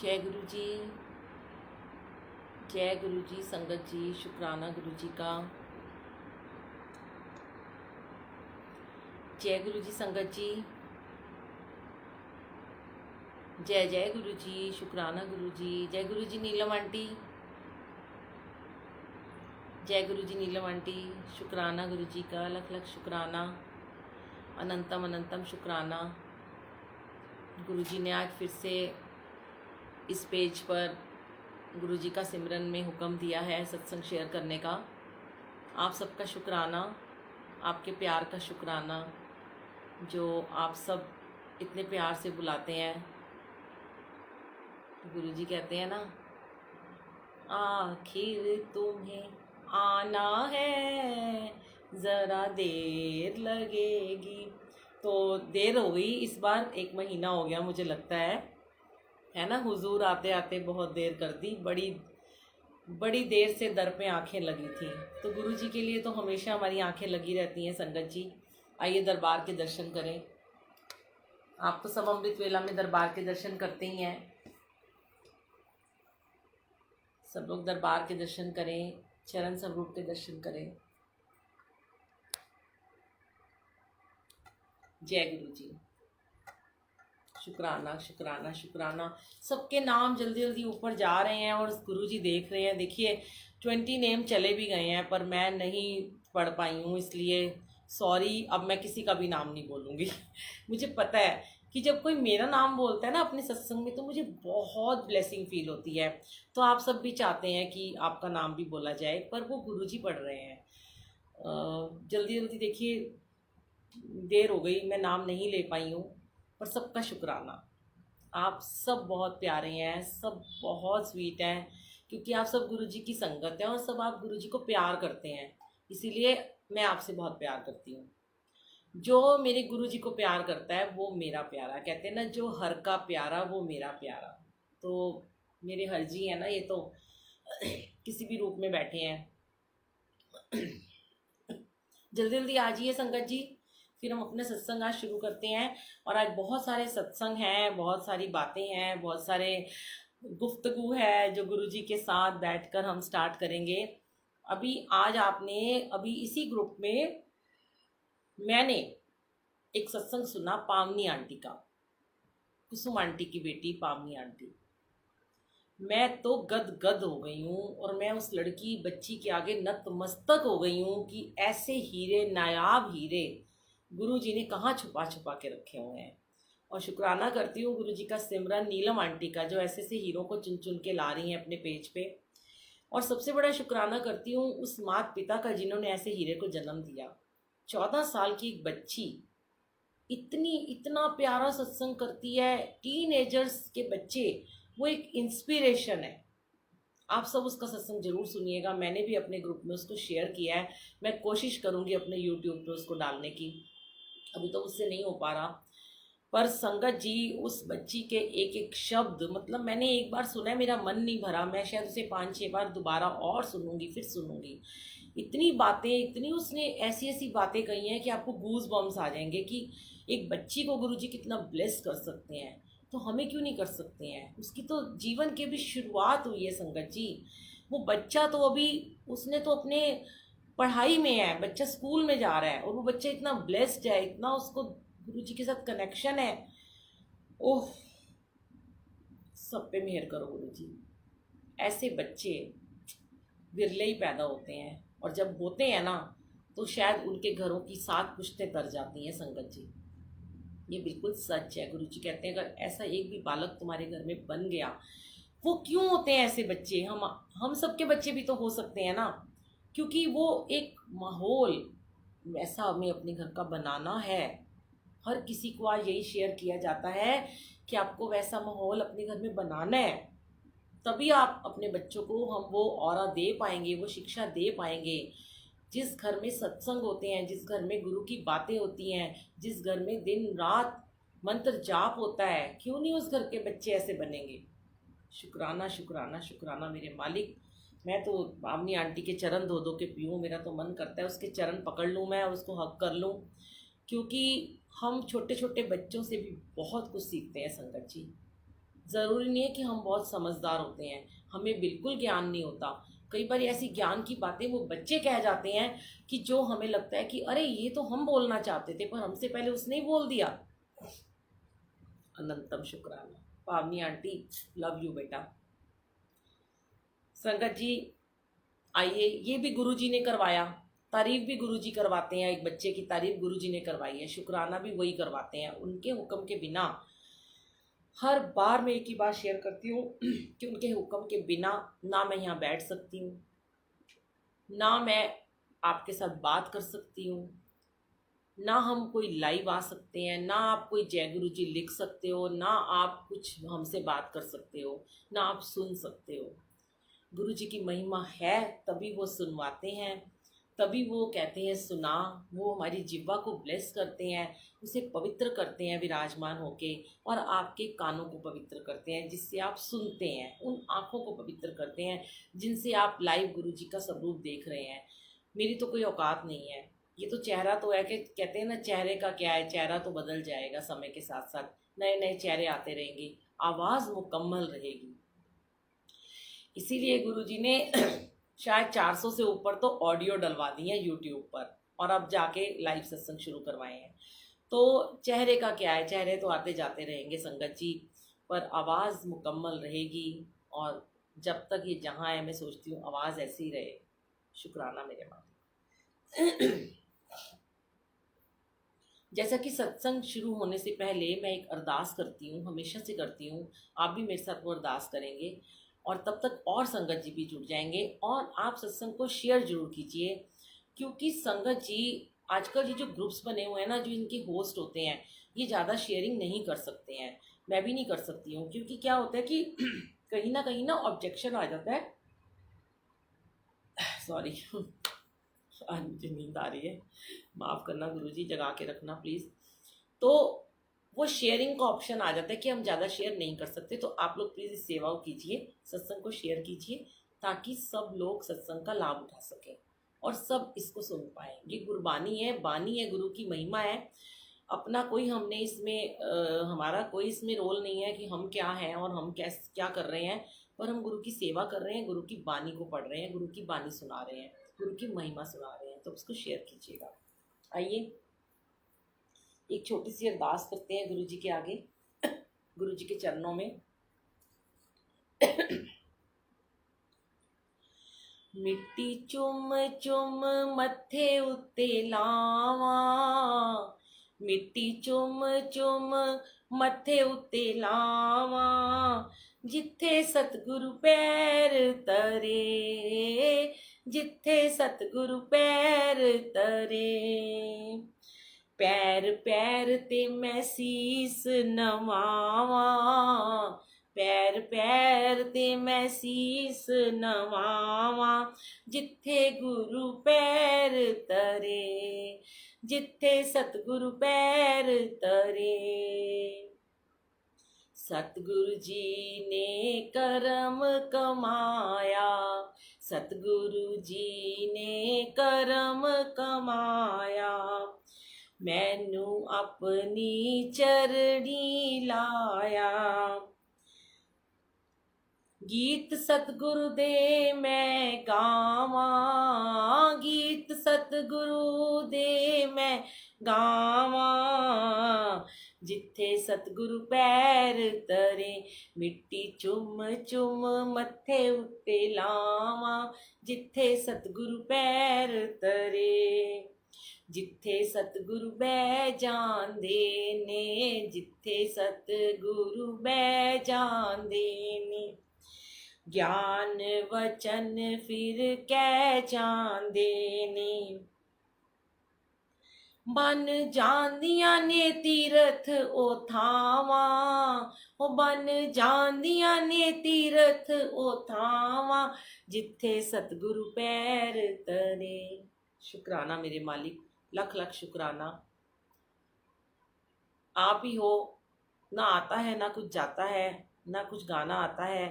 जय गुरु जी। जय गुरु जी। संगत जी, शुक्राना गुरु जी का। जय गुरु जी। संगत जी, जय जय गुरु जी। शुक्राना गुरु जी। जय गुरु जी। नीलम आंटी, जय गुरु जी। नीलम आंटी, शुक्राना गुरु जी का। लख लख शुक्राना, अनंतम अनंतम शुक्राना। गुरु जी ने आज फिर से इस पेज पर गुरु जी का सिमरन में हुक्म दिया है सत्संग शेयर करने का। आप सबका शुक्राना, आपके प्यार का शुक्राना, जो आप सब इतने प्यार से बुलाते हैं। गुरु जी कहते हैं ना, आखिर तुम्हें आना है, ज़रा देर लगेगी। तो देर हो गई इस बार, 1 महीना हो गया मुझे लगता है ना। हुजूर आते आते बहुत देर कर दी, बड़ी बड़ी देर से दर पे आंखें लगी थी। तो गुरु जी के लिए तो हमेशा हमारी आंखें लगी रहती हैं। संगत जी, आइए दरबार के दर्शन करें। आप तो सब अमृत वेला में दरबार के दर्शन करते ही हैं। सब लोग दरबार के दर्शन करें, चरण स्वरूप के दर्शन करें। जय गुरु जी। शुक्राना शुक्राना शुक्राना। सबके नाम जल्दी जल्दी ऊपर जा रहे हैं और गुरु जी देख रहे हैं। देखिए 20 नेम चले भी गए हैं, पर मैं नहीं पढ़ पाई हूँ, इसलिए सॉरी। अब मैं किसी का भी नाम नहीं बोलूँगी। मुझे पता है कि जब कोई मेरा नाम बोलता है ना अपने सत्संग में, तो मुझे बहुत ब्लेसिंग फील होती है। तो आप सब भी चाहते हैं कि आपका नाम भी बोला जाए, पर वो गुरु जी पढ़ रहे हैं। जल्दी जल्दी देखिए, देर हो गई, मैं नाम नहीं ले पाई हूँ। पर सबका शुक्राना। आप सब बहुत प्यारे हैं, सब बहुत स्वीट हैं, क्योंकि आप सब गुरु जी की संगत हैं और सब आप गुरु जी को प्यार करते हैं। इसीलिए मैं आपसे बहुत प्यार करती हूँ। जो मेरे गुरु जी को प्यार करता है वो मेरा प्यारा। कहते हैं ना, जो हर का प्यारा वो मेरा प्यारा। तो मेरे हर जी है ना, ये तो किसी भी रूप में बैठे हैं। जल्दी जल्दी आ जाइए संगत जी, फिर हम अपने सत्संग आज शुरू करते हैं। और आज बहुत सारे सत्संग हैं, बहुत सारी बातें हैं, बहुत सारे गुफ्तगू है जो गुरु जी के साथ बैठकर हम स्टार्ट करेंगे। अभी आज आपने अभी इसी ग्रुप में मैंने एक सत्संग सुना पावनी आंटी का, कुसुम आंटी की बेटी पावनी आंटी। मैं तो गद गद हो गई हूँ और मैं उस लड़की बच्ची के आगे नतमस्तक हो गई हूँ कि ऐसे हीरे, नायाब हीरे गुरु जी ने कहाँ छुपा छुपा के रखे हुए हैं। और शुक्राना करती हूँ गुरु जी का सिमरन नीलम आंटी का, जो ऐसे ऐसे हीरों को चुन चुन के ला रही हैं अपने पेज पे। और सबसे बड़ा शुक्राना करती हूँ उस माता पिता का जिन्होंने ऐसे हीरे को जन्म दिया। 14 साल की एक बच्ची इतना प्यारा सत्संग करती है। टीनेजर्स के बच्चे, वो एक इंस्पिरेशन है। आप सब उसका सत्संग जरूर सुनिएगा। मैंने भी अपने ग्रुप में उसको शेयर किया है। मैं कोशिश करूँगी अपने यूट्यूब पे उसको डालने की, अभी तो उससे नहीं हो पा रहा। पर संगत जी, उस बच्ची के एक एक शब्द, मतलब मैंने एक बार सुना है, मेरा मन नहीं भरा। मैं शायद उसे 5-6 बार दोबारा और सुनूंगी, फिर सुनूंगी। इतनी बातें, इतनी उसने ऐसी ऐसी बातें कही हैं कि आपको गूज बम्स आ जाएंगे कि एक बच्ची को गुरुजी कितना ब्लेस कर सकते हैं, तो हमें क्यों नहीं कर सकते हैं। उसकी तो जीवन की भी शुरुआत हुई है संगत जी। वो बच्चा तो अभी, उसने तो अपने पढ़ाई में है, बच्चा स्कूल में जा रहा है, और वो बच्चा इतना ब्लेस्ड है, इतना उसको गुरु जी के साथ कनेक्शन है। ओह, सब पे मेहर करो गुरु जी। ऐसे बच्चे विरले ही पैदा होते हैं, और जब होते हैं ना, तो शायद उनके घरों की 7 पुश्तें तर जाती हैं संगत जी। ये बिल्कुल सच है। गुरु जी कहते हैं अगर ऐसा एक भी बालक तुम्हारे घर में बन गया, वो क्यों होते हैं ऐसे बच्चे, हम सबके बच्चे भी तो हो सकते हैं ना। क्योंकि वो एक माहौल वैसा हमें अपने घर का बनाना है। हर किसी को आज यही शेयर किया जाता है कि आपको वैसा माहौल अपने घर में बनाना है, तभी आप अपने बच्चों को हम वो ऑरा दे पाएंगे, वो शिक्षा दे पाएंगे। जिस घर में सत्संग होते हैं, जिस घर में गुरु की बातें होती हैं, जिस घर में दिन रात मंत्र जाप होता है, क्यों नहीं उस घर के बच्चे ऐसे बनेंगे। शुक्राना शुक्राना शुक्राना मेरे मालिक। मैं तो पावनी आंटी के चरण धो धो के पीऊँ, मेरा तो मन करता है उसके चरण पकड़ लूँ मैं, उसको हक कर लूँ। क्योंकि हम छोटे छोटे बच्चों से भी बहुत कुछ सीखते हैं संगत जी। ज़रूरी नहीं है कि हम बहुत समझदार होते हैं, हमें बिल्कुल ज्ञान नहीं होता। कई बार ऐसी ज्ञान की बातें वो बच्चे कह जाते हैं कि जो हमें लगता है कि अरे ये तो हम बोलना चाहते थे पर हमसे पहले उसने ही बोल दिया। अनंतम शुक्राना। पावनी आंटी, लव यू बेटा। संगत जी आइए, ये भी गुरुजी ने करवाया, तारीफ भी गुरुजी करवाते हैं। एक बच्चे की तारीफ गुरुजी ने करवाई है, शुक्राना भी वही करवाते हैं। उनके हुक्म के बिना, हर बार मैं एक ही बात शेयर करती हूँ कि उनके हुक्म के बिना ना मैं यहाँ बैठ सकती हूँ, ना मैं आपके साथ बात कर सकती हूँ, ना हम कोई लाइव आ सकते हैं, ना आप कोई जय गुरु जी लिख सकते हो, ना आप कुछ हमसे बात कर सकते हो, ना आप सुन सकते हो। गुरु जी की महिमा है, तभी वो सुनवाते हैं, तभी वो कहते हैं सुना। वो हमारी जिह्वा को ब्लेस करते हैं, उसे पवित्र करते हैं विराजमान होके, और आपके कानों को पवित्र करते हैं जिससे आप सुनते हैं, उन आँखों को पवित्र करते हैं जिनसे आप लाइव गुरु जी का स्वरूप देख रहे हैं। मेरी तो कोई औकात नहीं है, ये तो चेहरा तो है कि कहते हैं ना, चेहरे का क्या है, चेहरा तो बदल जाएगा समय के साथ साथ, नए नए चेहरे आते रहेंगे, आवाज़ मुकम्मल रहेगी। इसीलिए गुरुजी ने शायद 400 से ऊपर तो ऑडियो डलवा दी है यूट्यूब पर, और अब जाके लाइव सत्संग शुरू करवाए हैं। तो चेहरे का क्या है, चेहरे तो आते जाते रहेंगे संगत जी, पर आवाज़ मुकम्मल रहेगी। और जब तक ये जहाँ है, मैं सोचती हूँ आवाज़ ऐसी ही रहे। शुक्राना मेरे मालिक। जैसा कि सत्संग शुरू होने से पहले मैं एक अरदास करती हूँ, हमेशा से करती हूँ, आप भी मेरे साथ वो अरदास करेंगे, और तब तक और संगत जी भी जुड़ जाएंगे। और आप सत्संग को शेयर जरूर कीजिए, क्योंकि संगत जी आजकल ये जो ग्रुप्स बने हुए हैं ना, जो इनके होस्ट होते हैं, ये ज़्यादा शेयरिंग नहीं कर सकते हैं, मैं भी नहीं कर सकती हूँ, क्योंकि क्या होता है कि कहीं ना ऑब्जेक्शन आ जाता है। सॉरी, आज मुझे नींद आ रही है, माफ़ करना गुरुजी, जगा के रखना प्लीज़। तो वो शेयरिंग का ऑप्शन आ जाता है कि हम ज़्यादा शेयर नहीं कर सकते, तो आप लोग प्लीज़ इस सेवा को कीजिए, सत्संग को शेयर कीजिए, ताकि सब लोग सत्संग का लाभ उठा सकें और सब इसको सुन पाएँ। ये गुरबानी है, बानी है, गुरु की महिमा है। अपना कोई हमने इसमें हमारा कोई इसमें रोल नहीं है कि हम क्या हैं और हम क्या कर रहे हैं, पर हम गुरु की सेवा कर रहे हैं, गुरु की बानी को पढ़ रहे हैं, गुरु की बानी सुना रहे हैं, गुरु की महिमा सुना रहे हैं, तो उसको शेयर कीजिएगा। आइए एक छोटी सी अरदास करते हैं गुरु जी के आगे, गुरु जी के चरणों में। मिट्टी चुम चुम मथे उत्ते लावा, मिट्टी चुम चुम मथे उत्ते लावा, जिथे सतगुरु पैर तरे, जिथे सतगुरु पैर तरे, पैर पैर ते मैं सीस नवावा, पैर पैर ते मैं सीस नवावा, जिथे गुरु पैर तरे, जिथे सतगुरु पैर तरे। सतगुरु जी ने करम कमाया, सतगुरु जी ने करम कमाया, मैनू अपनी चरणी लाया। गीत सतगुरु दे मैं गावा, गीत सतगुरु दे मैं गावा, जिथे सतगुरु पैर तरे, मिट्टी चुम चुम मथे उत्ते लावा, जिथे सतगुरु पैर तरे, जिथे सतगुरु बै जांदे ने, जिथे सतगुरु बै जांदे ने, ज्ञान वचन फिर कै जांदे ने, बन जांदियां ने तीरथ ओ थावा, ओ बन जांदियां ने तीरथ ओ थावा, जिथे सतगुरु पैर तरे। शुक्राना मेरे मालिक, लख लख शुक्राना। आप ही हो, ना आता है ना कुछ जाता है, ना कुछ गाना आता है,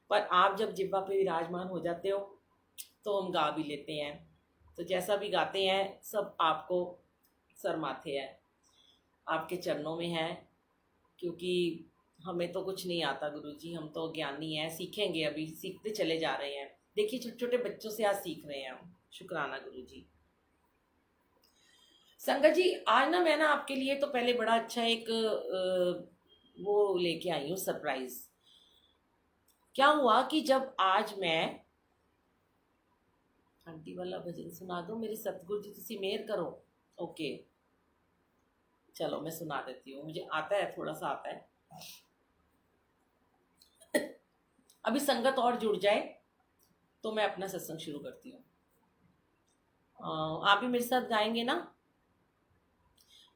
पर आप जब जिब्बा पे विराजमान हो जाते हो तो हम गा भी लेते हैं। तो जैसा भी गाते हैं सब आपको सर माथे है, आपके चरणों में है, क्योंकि हमें तो कुछ नहीं आता गुरुजी, हम तो ज्ञानी हैं, सीखेंगे, अभी सीखते चले जा रहे हैं। देखिए छोटे छोटे बच्चों से आज सीख रहे हैं हम। शुक्राना गुरुजी। संगत जी आज ना मैं ना आपके लिए तो पहले बड़ा अच्छा एक वो लेके आई हूँ सरप्राइज। क्या हुआ कि जब आज मैं आंटी वाला भजन सुना दो मेरे सतगुरु जी, तुसी मेहर करो। ओके चलो मैं सुना देती हूँ, मुझे आता है, थोड़ा सा आता है। अभी संगत और जुड़ जाए तो मैं अपना सत्संग शुरू करती हूँ। आप भी मेरे साथ गाएंगे ना?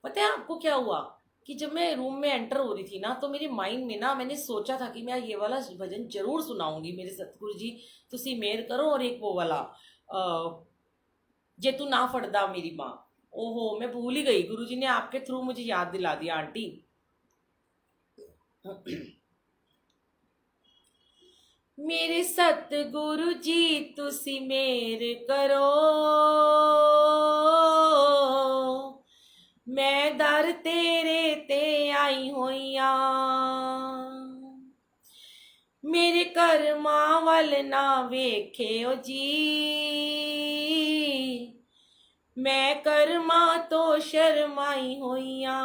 पता है आपको क्या हुआ कि जब मैं रूम में एंटर हो रही थी ना, तो मेरे माइंड में ना मैंने सोचा था कि मैं ये वाला भजन जरूर सुनाऊंगी, मेरे सतगुरु जी तुसी मेहर करो, और एक वो वाला जे तू ना फड़दा मेरी माँ। ओहो मैं भूल ही गई, गुरु जी ने आपके थ्रू मुझे याद दिला दिया आंटी। मेरे सतगुरु जी तुसी मेहर करो, मैं दर तेरे ते आई होइया, मेरे कर्मां वल ना वेख्यो जी, मैं कर्मा तो शर्माई होइया,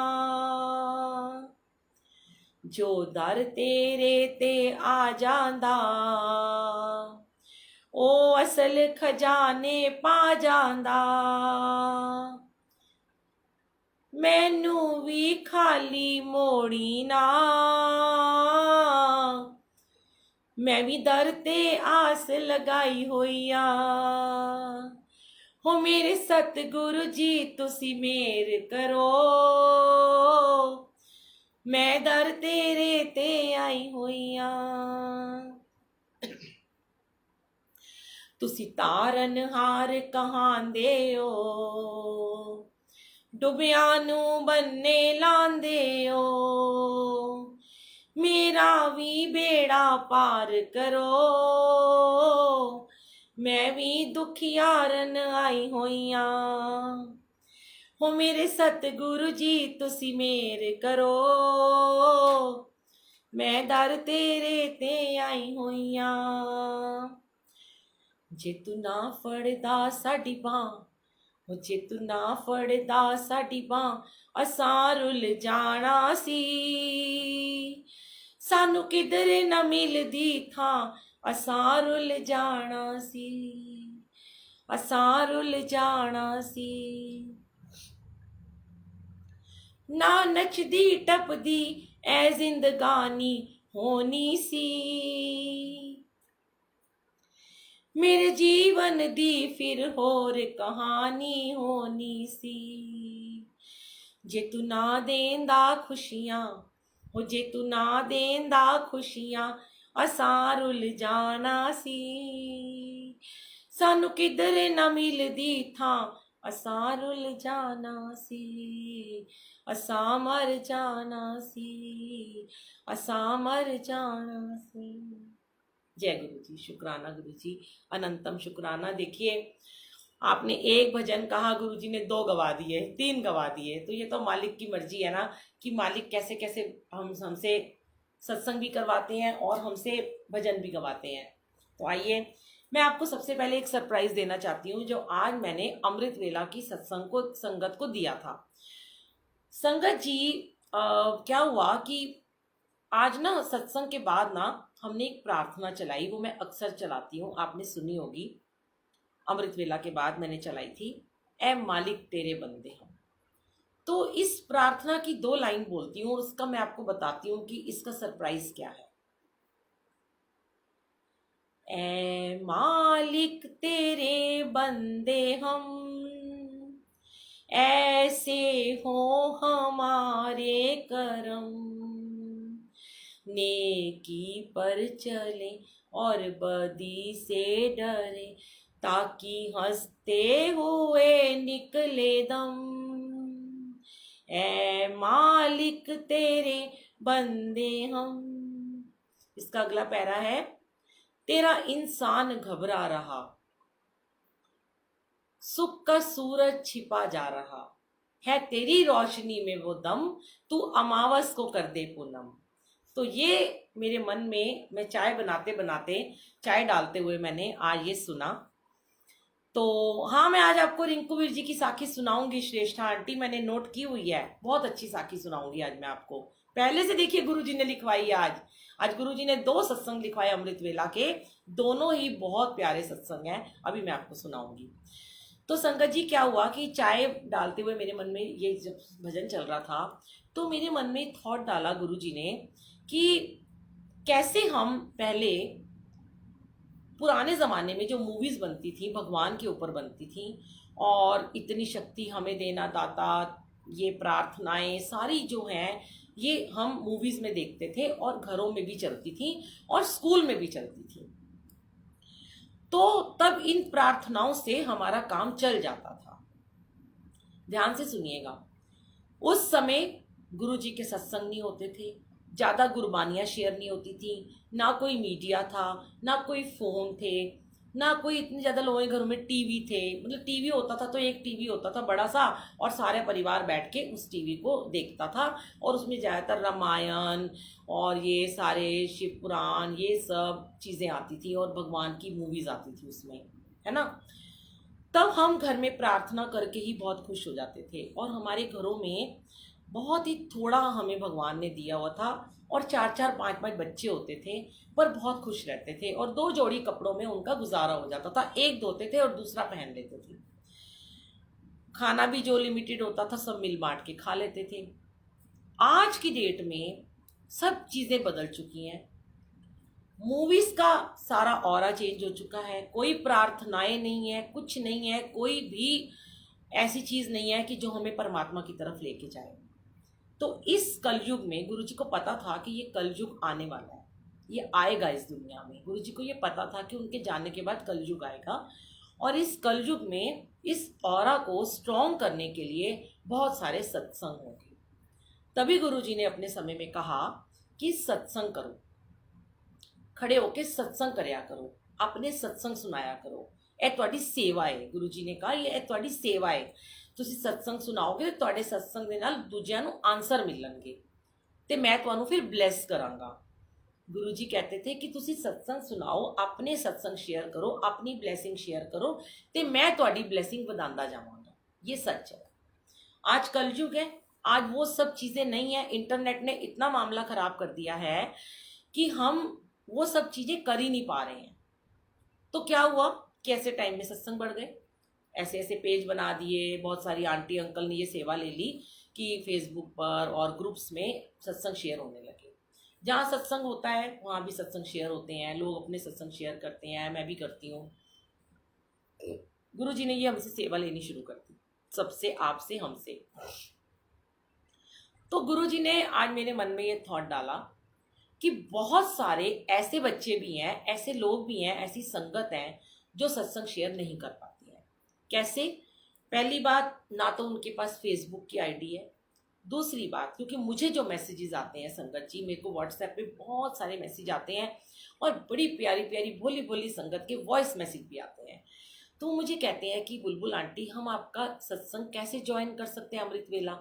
जो दर तेरे ते आ जांदा ओ असल खजाने पा जांदा, मैनू भी खाली मोड़ी ना, मैं भी दर ते आस लगाई होइया, हो मेरे सतगुरु जी तुसी मेहर करो, मैं दर तेरे ते आई होइया, तुसी तारन हार कहांदे हो, डुबिया नू बन्ने लांदे हो, मेरा भी बेड़ा पार करो, मैं भी दुखियारन आई होइया, हो मेरे सतगुरु जी तुसी मेहर करो, मैं दर तेरे ते आई होइया, जे तू ना फड़दा साडी बांह, जे तू ना फड़दा साडी बांह असां रुल जाना सी, सानू किधर न मिलदी थां असां रुल जाना सी, असां रुल जाना सी, ना नचदी टपदी ऐ जिंदगानी होनी सी, मेरे जीवन दी फिर होर कहानी होनी सी, जे तू ना देंदा खुशियां, हो जे तू ना देंदा खुशियां असां रुल जाना सी, सानू किधर न मिलदी थां असां रुल जाना सी, असां मर जाना सी, असां मर जाना सी। जय गुरु जी। शुक्राना गुरु जी, अनंतम शुक्राना। देखिए आपने एक भजन कहा, गुरु जी ने 2 गवा दिए, 3 गवा दिए, तो ये तो मालिक की मर्जी है ना कि मालिक कैसे कैसे हमसे सत्संग भी करवाते हैं और हमसे भजन भी गवाते हैं। तो आइए मैं आपको सबसे पहले एक सरप्राइज देना चाहती हूँ, जो आज मैंने अमृत वेला की संगत को दिया था। संगत जी क्या हुआ कि आज ना सत्संग के बाद ना हमने एक प्रार्थना चलाई, वो मैं अक्सर चलाती हूँ, आपने सुनी होगी। अमृत वेला के बाद मैंने चलाई थी, ए मालिक तेरे बंदे हम। तो इस प्रार्थना की 2 लाइन बोलती हूँ और उसका मैं आपको बताती हूँ कि इसका सरप्राइज क्या है। ए मालिक तेरे बंदे हम, ऐसे हो हमारे करम, नेकी पर चले और बदी से डरे, ताकि हंसते हुए निकले दम, ए मालिक तेरे बंदे हम। इसका अगला पैरा है, तेरा इंसान घबरा रहा, सुख का सूरज छिपा जा रहा है, तेरी रोशनी में वो दम, तू अमावस को कर दे पूनम। तो ये मेरे मन में, मैं चाय बनाते बनाते, चाय डालते हुए मैंने आज ये सुना। तो हाँ, मैं आज आपको रिंकू वीर जी की साखी सुनाऊंगी। श्रेष्ठा आंटी मैंने नोट की हुई है, बहुत अच्छी साखी सुनाऊंगी आज मैं आपको। पहले से देखिए गुरुजी ने लिखवाई है आज गुरुजी ने 2 सत्संग लिखवाए अमृत वेला के, दोनों ही बहुत प्यारे सत्संग हैं, अभी मैं आपको सुनाऊंगी। तो संगत जी क्या हुआ कि चाय डालते हुए मेरे मन में ये जब भजन चल रहा था, तो मेरे मन में थॉट डाला गुरुजी ने कि कैसे हम पहले पुराने ज़माने में जो मूवीज़ बनती थी भगवान के ऊपर बनती थी, और इतनी शक्ति हमें देना दाता, ये प्रार्थनाएं सारी जो हैं ये हम मूवीज़ में देखते थे और घरों में भी चलती थी और स्कूल में भी चलती थी। तो तब इन प्रार्थनाओं से हमारा काम चल जाता था। ध्यान से सुनिएगा, उस समय गुरु जी के सत्संग नहीं होते थे, ज़्यादा गुरबानियाँ शेयर नहीं होती थी, ना कोई मीडिया था, ना कोई फ़ोन थे, ना कोई इतने ज़्यादा लोगों के घरों में टीवी थे। मतलब टीवी होता था तो एक टीवी होता था बड़ा सा, और सारे परिवार बैठ के उस टीवी को देखता था, और उसमें ज़्यादातर रामायण और ये सारे शिव पुराण ये सब चीज़ें आती थी और भगवान की मूवीज़ आती थी उसमें, है ना। तब हम घर में प्रार्थना करके ही बहुत खुश हो जाते थे, और हमारे घरों में बहुत ही थोड़ा हमें भगवान ने दिया हुआ था, और 4-4 5-5 बच्चे होते थे, पर बहुत खुश रहते थे, और 2 जोड़ी कपड़ों में उनका गुजारा हो जाता था, एक धोते थे और दूसरा पहन लेते थे। खाना भी जो लिमिटेड होता था सब मिल बांट के खा लेते थे। आज की डेट में सब चीज़ें बदल चुकी हैं, मूवीज का सारा ऑरा चेंज हो चुका है, कोई प्रार्थनाएं नहीं है, कुछ नहीं है, कोई भी ऐसी चीज़ नहीं है कि जो हमें परमात्मा की तरफ लेके जाए। तो इस कलयुग में गुरुजी को पता था कि ये कलयुग आने वाला है, ये आएगा इस दुनिया में। गुरुजी को ये पता था कि उनके जाने के बाद कलयुग आएगा, और इस कलयुग में इस ऑरा को स्ट्रॉन्ग करने के लिए बहुत सारे सत्संग होंगे। तभी गुरुजी ने अपने समय में कहा कि सत्संग करो, खड़े होके सत्संग करया करो, अपने सत्संग सुनाया करो, ਇਹ ਤੁਹਾਡੀ सेवा है। गुरु जी ने कहा ਇਹ ਤੁਹਾਡੀ सेवा है, ਤੁਸੀਂ सत्संग सुनाओगे तो ਤੁਹਾਡੇ सत्संग ਦੇ ਨਾਲ ਦੂਜਿਆਂ ਨੂੰ ਆਨਸਰ ਮਿਲਣਗੇ ਤੇ मैं ਤੁਹਾਨੂੰ फिर ब्लैस करांगा। गुरु जी कहते थे कि ਤੁਸੀਂ सत्संग सुनाओ, अपने सत्संग शेयर करो, अपनी ब्लैसिंग शेयर करो, ਤੇ मैं ਤੁਹਾਡੀ ब्लैसिंग ਵਧਾਉਂਦਾ जावांगा। ये सच है। आज कलयुग है, आज वो सब चीज़ें नहीं है। इंटरनेट ने इतना मामला ख़राब कर दिया है कि हम वो सब चीज़ें कर ही नहीं पा रहे हैं। तो क्या हुआ कि ऐसे टाइम में सत्संग बढ़ गए, ऐसे ऐसे पेज बना दिए, बहुत सारी आंटी अंकल ने ये सेवा ले ली कि फेसबुक पर और ग्रुप्स में सत्संग शेयर होने लगे। जहाँ सत्संग होता है वहाँ भी सत्संग शेयर होते हैं, लोग अपने सत्संग शेयर करते हैं, मैं भी करती हूँ। गुरु जी ने ये हमसे सेवा लेनी शुरू कर दी, सबसे, आपसे, हमसे। तो गुरु जी ने आज मेरे मन में ये थॉट डाला कि बहुत सारे ऐसे बच्चे भी हैं, ऐसे लोग भी हैं, ऐसी संगत है जो सत्संग शेयर नहीं कर पाती है। कैसे? पहली बात, ना तो उनके पास फेसबुक की आईडी है। दूसरी बात, क्योंकि मुझे जो मैसेजेस आते हैं संगत जी, मेरे को व्हाट्सएप पे बहुत सारे मैसेज आते हैं, और बड़ी प्यारी प्यारी भोली भोली संगत के वॉइस मैसेज भी आते हैं। तो मुझे कहते हैं कि बुलबुल आंटी हम आपका सत्संग कैसे ज्वाइन कर सकते हैं अमृत वेला।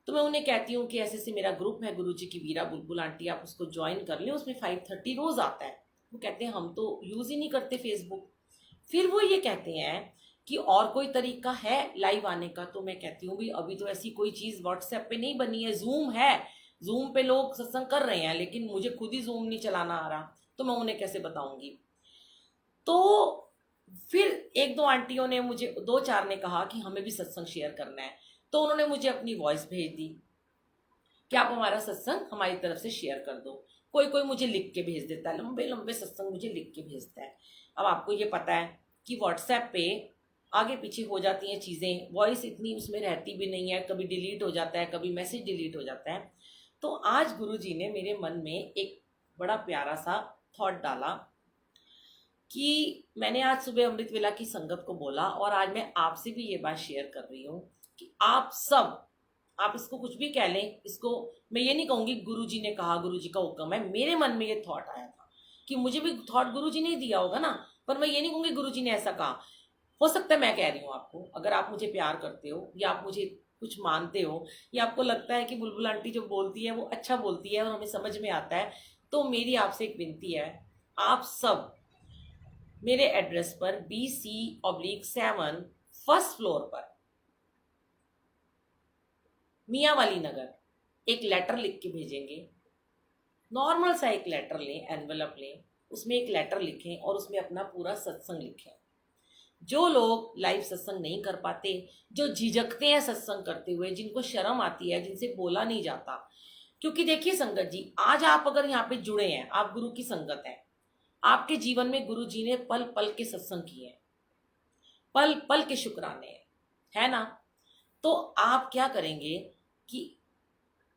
तो मैं उन्हें कहती हूँ कि ऐसे से मेरा ग्रुप है गुरुजी की वीरा बुलबुल आंटी, आप उसको ज्वाइन कर लें, उसमें 5:30 रोज़ आता है। वो कहते हैं हम तो यूज़ ही नहीं करते फेसबुक। फिर वो ये कहते हैं कि और कोई तरीका है लाइव आने का। तो मैं कहती हूँ भाई अभी तो ऐसी कोई चीज़ व्हाट्सएप पे नहीं बनी है, जूम है, जूम पे लोग सत्संग कर रहे हैं, लेकिन मुझे खुद ही जूम नहीं चलाना आ रहा, तो मैं उन्हें कैसे बताऊँगी। तो फिर 1-2 आंटियों ने मुझे, 2-4 ने कहा कि हमें भी सत्संग शेयर करना है, तो उन्होंने मुझे अपनी वॉइस भेज दी कि आप हमारा सत्संग हमारी तरफ से शेयर कर दो। कोई कोई मुझे लिख के भेज देता है, लंबे लंबे सत्संग मुझे लिख के भेजता है। अब आपको ये पता है कि व्हाट्सएप पे आगे पीछे हो जाती हैं चीज़ें, वॉइस इतनी उसमें रहती भी नहीं है, कभी डिलीट हो जाता है, कभी मैसेज डिलीट हो जाता है। तो आज गुरुजी ने मेरे मन में एक बड़ा प्यारा सा थॉट डाला कि मैंने आज सुबह अमृत वेला की संगत को बोला, और आज मैं आपसे भी ये बात शेयर कर रही हूँ कि आप सब, आप इसको कुछ भी कह लें, इसको मैं ये नहीं कहूँगी गुरुजी ने कहा, गुरुजी का हुक्म है, मेरे मन में ये थॉट आया था कि मुझे भी थॉट गुरुजी ने दिया होगा ना, पर मैं ये नहीं कहूँगी गुरुजी ने ऐसा कहा। हो सकता है मैं कह रही हूँ आपको, अगर आप मुझे प्यार करते हो या आप मुझे कुछ मानते हो, या आपको लगता है कि बुलबुल आंटी जो बोलती है वो अच्छा बोलती है और हमें समझ में आता है, तो मेरी आपसे एक विनती है, आप सब मेरे एड्रेस पर BC/7 फर्स्ट फ्लोर पर मियाँ वाली नगर एक लेटर लिख के भेजेंगे। नॉर्मल सा एक लेटर लें, एनवलप लें, उसमें एक लेटर लिखें और उसमें अपना पूरा सत्संग लिखें। जो लोग लाइव सत्संग नहीं कर पाते, जो झिझकते हैं सत्संग करते हुए, जिनको शर्म आती है, जिनसे बोला नहीं जाता, क्योंकि देखिए संगत जी, आज आप अगर यहाँ पे जुड़े हैं, आप गुरु की संगत हैं, आपके जीवन में गुरु जी ने पल पल के सत्संग किए हैं, पल पल के शुक्राने हैं, है ना? तो आप क्या करेंगे कि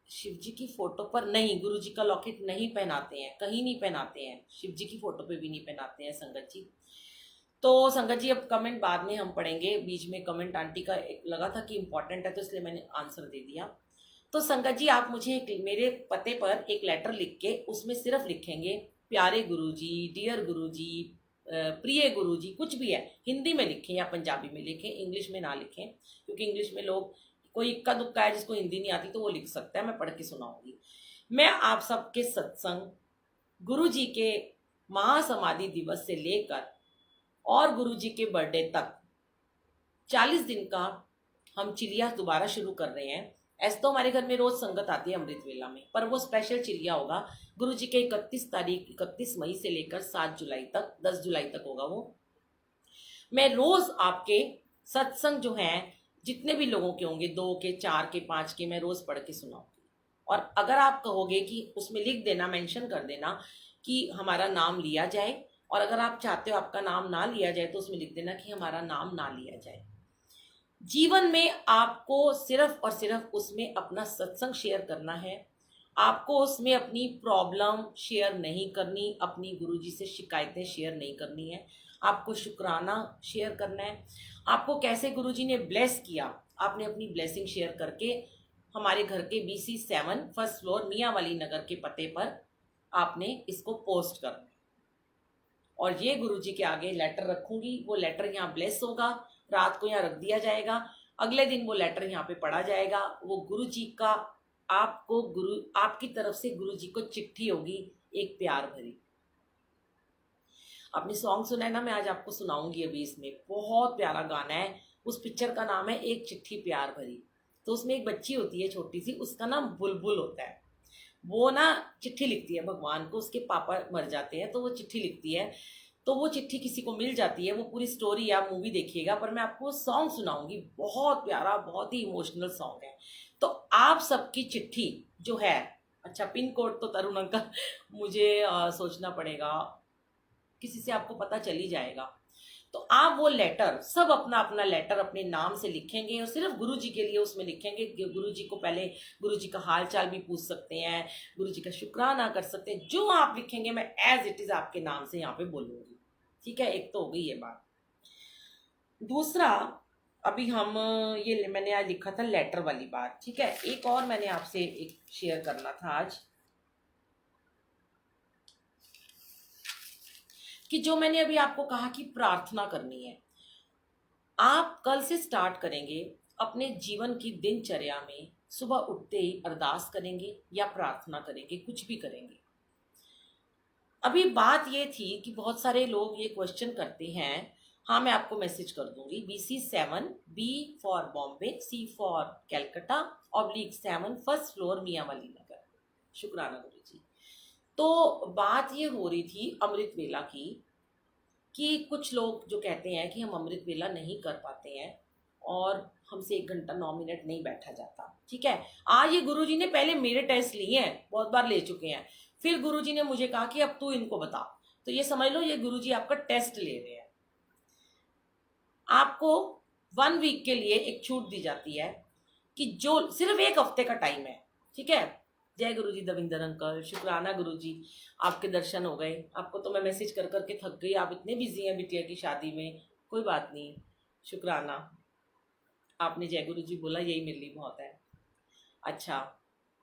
शिव जी की फोटो पर नहीं, गुरु जी का लॉकेट नहीं पहनाते हैं, कहीं नहीं पहनाते हैं, शिव जी की फोटो पे भी नहीं पहनाते हैं संगत जी। तो संगत जी अब कमेंट बाद में हम पढ़ेंगे, बीच में कमेंट आंटी का एक लगा था कि इम्पोर्टेंट है तो इसलिए मैंने आंसर दे दिया। तो संगत जी आप मुझे मेरे पते पर एक लेटर लिख के उसमें सिर्फ लिखेंगे प्यारे गुरुजी, डियर गुरुजी, प्रिय गुरुजी, कुछ भी है, हिंदी में लिखें या पंजाबी में लिखें, इंग्लिश में ना लिखें, क्योंकि इंग्लिश में लोग, कोई इक्का दुक्का है जिसको हिंदी नहीं आती तो वो लिख सकता है, मैं पढ़ के सुनाऊंगी। मैं आप सबके सत्संग गुरु जी के महासमाधि दिवस से लेकर और गुरु जी के बर्थडे तक 40 दिन का हम चिलिया दोबारा शुरू कर रहे हैं। ऐसे तो हमारे घर में रोज संगत आती है अमृत वेला में, पर वो स्पेशल चिलिया होगा गुरु जी के 31 मई से लेकर 7 जुलाई तक, 10 जुलाई तक होगा वो। मैं रोज आपके सत्संग जो हैं, जितने भी लोगों के होंगे, 2 के, 4 के, 5 के, मैं रोज पढ़ के सुनाऊंगी। और अगर आप कहोगे कि उसमें लिख देना, मेंशन कर देना कि हमारा नाम लिया जाए, और अगर आप चाहते हो आपका नाम ना लिया जाए तो उसमें लिख देना कि हमारा नाम ना लिया जाए। जीवन में आपको सिर्फ और सिर्फ उसमें अपना सत्संग शेयर करना है, आपको उसमें अपनी प्रॉब्लम शेयर नहीं करनी, अपनी गुरुजी से शिकायतें शेयर नहीं करनी है, आपको शुक्राना शेयर करना है, आपको कैसे गुरुजी ने ब्लेस किया, आपने अपनी ब्लेसिंग शेयर करके हमारे घर के BC/7 फर्स्ट फ्लोर मियाँ वाली नगर के पते पर आपने इसको पोस्ट करना है। और ये गुरुजी के आगे लेटर रखूंगी, वो लेटर यहाँ ब्लेस होगा, रात को यहाँ रख दिया जाएगा, अगले दिन वो लेटर यहाँ पे पढ़ा जाएगा। वो गुरु जी का आपको गुरु, आपकी तरफ से गुरु जी को चिट्ठी होगी, एक प्यार भरी। आपने सॉन्ग सुना है ना, मैं आज आपको सुनाऊंगी अभी, इसमें बहुत प्यारा गाना है, उस पिक्चर का नाम है एक चिट्ठी प्यार भरी। तो उसमें एक बच्ची होती है छोटी सी, उसका नाम बुलबुल होता है। वो ना चिट्ठी लिखती है भगवान को, उसके पापा मर जाते हैं तो वो चिट्ठी लिखती है, तो वो चिट्ठी किसी को मिल जाती है। वो पूरी स्टोरी आप मूवी देखिएगा, पर मैं आपको सॉन्ग सुनाऊंगी, बहुत प्यारा, बहुत ही इमोशनल सॉन्ग है। तो आप सबकी चिट्ठी जो है, अच्छा पिन कोड तो तरुण अंकल मुझे सोचना पड़ेगा, किसी से आपको पता चल ही जाएगा। तो आप वो लेटर सब अपना अपना लेटर अपने नाम से लिखेंगे और सिर्फ गुरु जी के लिए उसमें लिखेंगे। गुरु जी को पहले गुरु जी का हाल चाल भी पूछ सकते हैं, गुरु जी का शुक्राना कर सकते हैं, जो आप लिखेंगे मैं एज इट इज आपके नाम से यहाँ पे बोलूंगी। ठीक है, एक तो हो गई ये बात। दूसरा, अभी हम ये मैंने आज लिखा था लेटर वाली बात, ठीक है। एक और मैंने आपसे एक शेयर करना था आज, कि जो मैंने अभी आपको कहा कि प्रार्थना करनी है, आप कल से स्टार्ट करेंगे अपने जीवन की दिनचर्या में, सुबह उठते ही अरदास करेंगे या प्रार्थना करेंगे, कुछ भी करेंगे। अभी बात ये थी कि बहुत सारे लोग ये क्वेश्चन करते हैं, हाँ मैं आपको मैसेज कर दूंगी, BC/7, B for Bombay, C for Calcutta, /7 first floor मियाँ वाली नगर। शुक्राना गुरु जी। तो बात ये हो रही थी अमृत वेला की, कि कुछ लोग जो कहते हैं कि हम अमृत वेला नहीं कर पाते हैं और हमसे 1 घंटा 9 मिनट नहीं बैठा जाता। ठीक है, आज ये गुरुजी ने पहले मेरे टेस्ट लिए हैं, बहुत बार ले चुके हैं, फिर गुरुजी ने मुझे कहा कि अब तू इनको बता। तो ये समझ लो ये गुरुजी आपका टेस्ट ले रहे हैं। आपको 1 वीक के लिए एक छूट दी जाती है कि जो सिर्फ 1 हफ्ते का टाइम है। ठीक है, जय गुरुजी दविंदर अंकल, शुक्राना गुरुजी, आपके दर्शन हो गए। आपको तो मैं मैसेज कर करके थक गई, आप इतने बिजी हैं बिटिया की शादी में, कोई बात नहीं, शुक्राना। आपने जय गुरुजी बोला, यही मेरे लिए बहुत है। अच्छा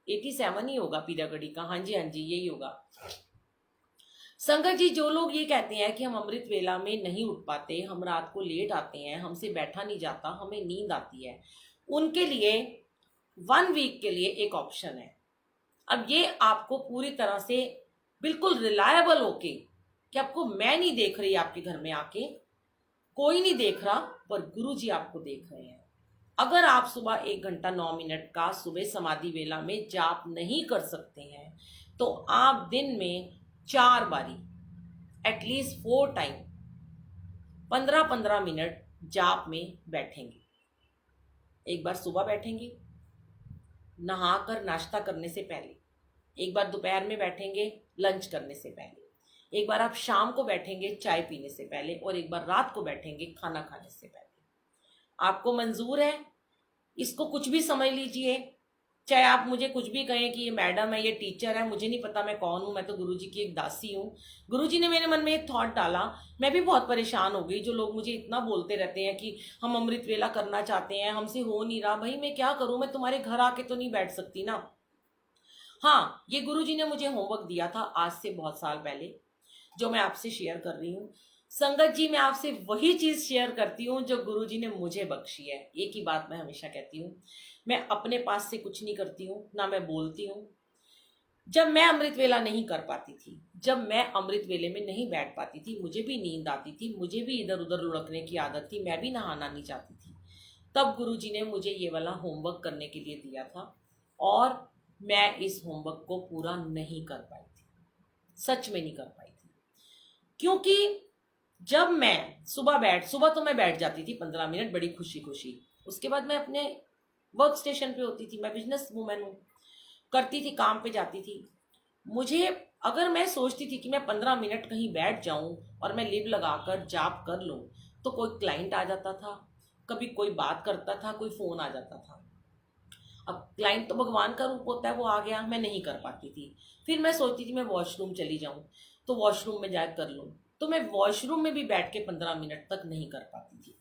87 ही होगा पीरागढ़ी का, हाँ जी हाँ जी यही होगा। संगत जी, जो लोग ये कहते हैं कि हम अमृत वेला में नहीं उठ पाते, हम रात को लेट आते हैं, हमसे बैठा नहीं जाता, हमें नींद आती है, उनके लिए 1 वीक के लिए एक ऑप्शन है। अब ये आपको पूरी तरह से बिल्कुल रिलायबल होके, कि आपको मैं नहीं देख रही आपके घर में आके, कोई नहीं देख रहा, पर गुरुजी आपको देख रहे हैं। अगर आप सुबह 1 घंटा 9 मिनट का सुबह समाधि वेला में जाप नहीं कर सकते हैं, तो आप दिन में 4 बारी, एटलीस्ट 4 टाइम 15-15 मिनट जाप में बैठेंगे। एक बार सुबह बैठेंगे नहाकर नाश्ता करने से पहले, एक बार दोपहर में बैठेंगे लंच करने से पहले, एक बार आप शाम को बैठेंगे चाय पीने से पहले, और एक बार रात को बैठेंगे खाना खाने से पहले। आपको मंजूर है? इसको कुछ भी समझ लीजिए, चाहे आप मुझे कुछ भी कहें कि ये मैडम है, ये टीचर है, मुझे नहीं पता मैं कौन हूँ, मैं तो गुरुजी की एक दासी हूँ। गुरुजी ने मेरे मन में एक थॉट डाला, मैं भी बहुत परेशान हो गई। जो लोग मुझे इतना बोलते रहते हैं कि हम अमृत वेला करना चाहते हैं, हमसे हो नहीं रहा, भाई मैं क्या करूँ, मैं तुम्हारे घर आके तो नहीं बैठ सकती ना। हाँ, ये गुरुजी ने मुझे होमवर्क दिया था आज से बहुत साल पहले, जो मैं आपसे शेयर कर रही हूँ। संगत जी, मैं आपसे वही चीज शेयर करती हूँ जो गुरुजी ने मुझे बख्शी है। एक ही बात मैं हमेशा कहती हूँ, मैं अपने पास से कुछ नहीं करती हूँ, ना मैं बोलती हूँ। जब मैं अमृत वेला नहीं कर पाती थी, जब मैं अमृत वेले में नहीं बैठ पाती थी, मुझे भी नींद आती थी, मुझे भी इधर उधर लुढ़कने की आदत थी, मैं भी नहाना नहीं चाहती थी, तब गुरुजी ने मुझे ये वाला होमवर्क करने के लिए दिया था, और मैं इस होमवर्क को पूरा नहीं कर पाई थी, सच में नहीं कर पाई थी। क्योंकि जब मैं सुबह तो मैं बैठ जाती थी 15 मिनट बड़ी खुशी खुशी, उसके बाद मैं अपने वर्क स्टेशन पे होती थी, मैं बिजनेस वूमेन हूँ, करती थी, काम पे जाती थी। मुझे, अगर मैं सोचती थी कि मैं 15 मिनट कहीं बैठ जाऊं और मैं लिव लगाकर जाप कर लूं, तो कोई क्लाइंट आ जाता था, कभी कोई बात करता था, कोई फोन आ जाता था। अब क्लाइंट तो भगवान का रूप होता है, वो आ गया, मैं नहीं कर पाती थी। फिर मैं सोचती थी मैं वॉशरूम चली जाऊं, तो वॉशरूम में जाकर कर लूं, तो मैं वॉशरूम में भी बैठ के 15 मिनट तक नहीं कर पाती थी।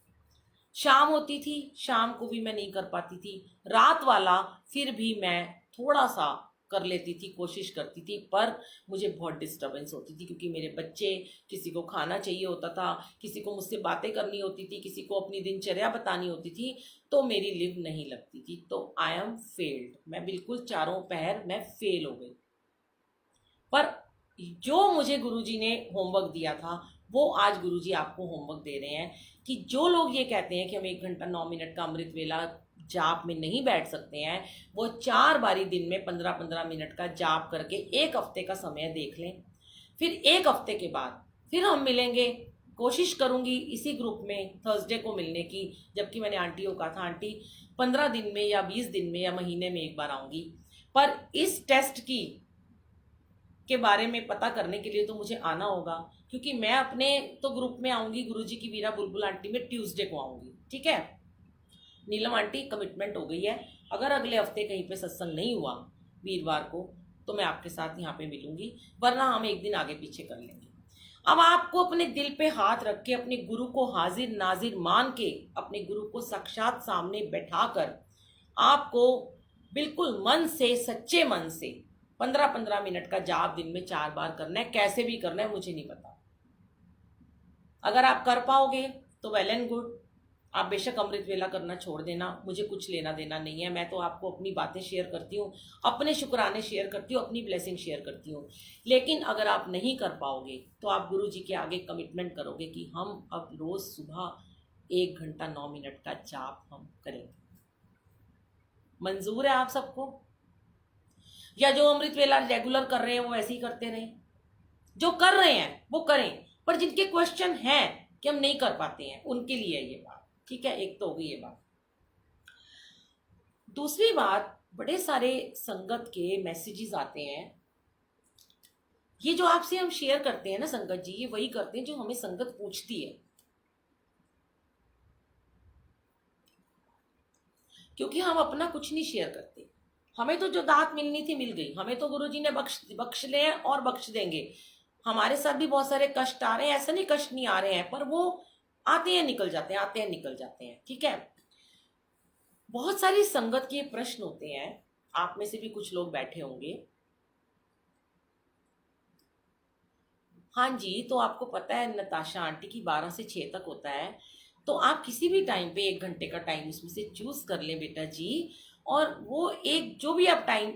शाम होती थी, शाम को भी मैं नहीं कर पाती थी। रात वाला फिर भी मैं थोड़ा सा कर लेती थी, कोशिश करती थी, पर मुझे बहुत डिस्टरबेंस होती थी, क्योंकि मेरे बच्चे, किसी को खाना चाहिए होता था, किसी को मुझसे बातें करनी होती थी, किसी को अपनी दिनचर्या बतानी होती थी, तो मेरी लिव नहीं लगती थी। तो आई एम फेल्ड, मैं बिल्कुल चारों पहर मैं फेल हो गई। पर जो मुझे गुरुजी ने होमवर्क दिया था, वो आज गुरुजी आपको होमवर्क दे रहे हैं, कि जो लोग ये कहते हैं कि हम 1 घंटा 9 मिनट का अमृत वेला जाप में नहीं बैठ सकते हैं, वो 4 बारी दिन में 15-15 मिनट का जाप करके 1 हफ्ते का समय देख लें। फिर 1 हफ्ते के बाद फिर हम मिलेंगे। कोशिश करूंगी इसी ग्रुप में थर्सडे को मिलने की, जबकि मैंने आंटी को कहा था, आंटी 15 दिन में या 20 दिन में या महीने में एक बार आऊंगी। पर इस टेस्ट की के बारे में पता करने के लिए तो मुझे आना होगा, क्योंकि मैं अपने तो ग्रुप में आऊंगी गुरुजी की वीरा बुलबुल आंटी में ट्यूसडे को आऊंगी, ठीक है। नीलम आंटी, कमिटमेंट हो गई है, अगर अगले हफ्ते कहीं पे सत्संग नहीं हुआ वीरवार को, तो मैं आपके साथ यहाँ पे मिलूंगी, वरना हम एक दिन आगे पीछे कर लेंगे। अब आपको अपने दिल पे हाथ रख के, अपने गुरु को हाजिर नाजिर मान के, अपने गुरु को साक्षात सामने बैठाकर, आपको बिल्कुल मन से, सच्चे मन से 15-15 मिनट का जाप दिन में 4 बार करना है। कैसे भी करना है मुझे नहीं पता, अगर आप कर पाओगे तो वेल एंड गुड। आप बेशक अमृत वेला करना छोड़ देना, मुझे कुछ लेना देना नहीं है। मैं तो आपको अपनी बातें शेयर करती हूँ, अपने शुक्राने शेयर करती हूँ, अपनी ब्लेसिंग शेयर करती हूँ। लेकिन अगर आप नहीं कर पाओगे, तो आप गुरु जी के आगे कमिटमेंट करोगे कि हम अब रोज सुबह 1 घंटा 9 मिनट का जाप हम करेंगे। मंजूर है आप सबको? या जो अमृत वेला रेगुलर कर रहे हैं वो ऐसे ही करते रहें? जो कर रहे हैं वो करें, पर जिनके क्वेश्चन हैं कि हम नहीं कर पाते हैं, उनके लिए ये बात ठीक है। एक तो होगी ये बात। दूसरी बात, बड़े सारे संगत के मैसेजेस आते हैं, ये जो आपसे हम शेयर करते हैं ना संगत जी, ये वही करते हैं जो हमें संगत पूछती है, क्योंकि हम अपना कुछ नहीं शेयर करते। हमें तो जो दात मिलनी थी मिल गई, हमें तो गुरुजी ने बख्श ले और बख्श देंगे। हमारे साथ भी बहुत सारे कष्ट आ रहे हैं, ऐसा नहीं कष्ट नहीं आ रहे हैं, पर वो आते हैं निकल जाते हैं, आते हैं निकल जाते हैं, ठीक है। बहुत सारी संगत के प्रश्न होते हैं, आप में से भी कुछ लोग बैठे होंगे। हाँ जी, तो आपको पता है नताशा आंटी की 12 से 6 तक होता है, तो आप किसी भी टाइम पे 1 घंटे का टाइम उसमें से चूज कर लें बेटा जी, और वो एक जो भी आप टाइम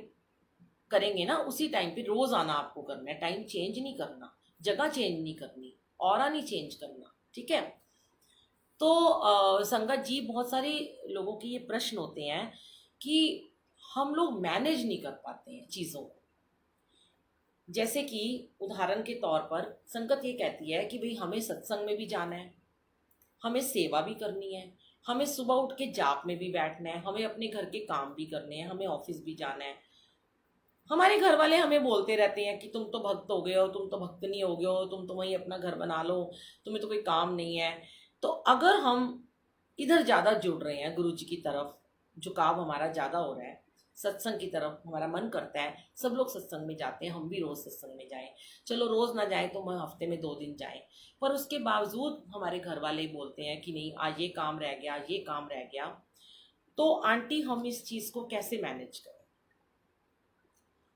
करेंगे ना उसी टाइम पे रोज आना आपको करना है। टाइम चेंज नहीं करना, जगह चेंज नहीं करनी, ऑरा नहीं चेंज करना, ठीक है। तो संगत जी, बहुत सारे लोगों के ये प्रश्न होते हैं कि हम लोग मैनेज नहीं कर पाते हैं चीज़ों को। जैसे कि उदाहरण के तौर पर संगत ये कहती है कि भाई हमें सत्संग में भी जाना है, हमें सेवा भी करनी है, हमें सुबह उठ के जाप में भी बैठना है, हमें अपने घर के काम भी करने हैं, हमें ऑफिस भी जाना है। हमारे घर वाले हमें बोलते रहते हैं कि तुम तो भक्त हो गए हो, तुम तो भक्त नहीं हो गए हो, तुम तो वहीं अपना घर बना लो, तुम्हें तो कोई काम नहीं है। तो अगर हम इधर ज़्यादा जुड़ रहे हैं, गुरु जी की तरफ झुकाव हमारा ज़्यादा हो रहा है, सत्संग की तरफ हमारा मन करता है, सब लोग सत्संग में जाते हैं, हम भी रोज़ सत्संग में जाएं, चलो रोज़ ना जाएं तो मैं हफ्ते में 2 दिन जाएं, पर उसके बावजूद हमारे घर वाले बोलते हैं कि नहीं आज ये काम रह गया, आज ये काम रह गया। तो आंटी हम इस चीज़ को कैसे मैनेज करें?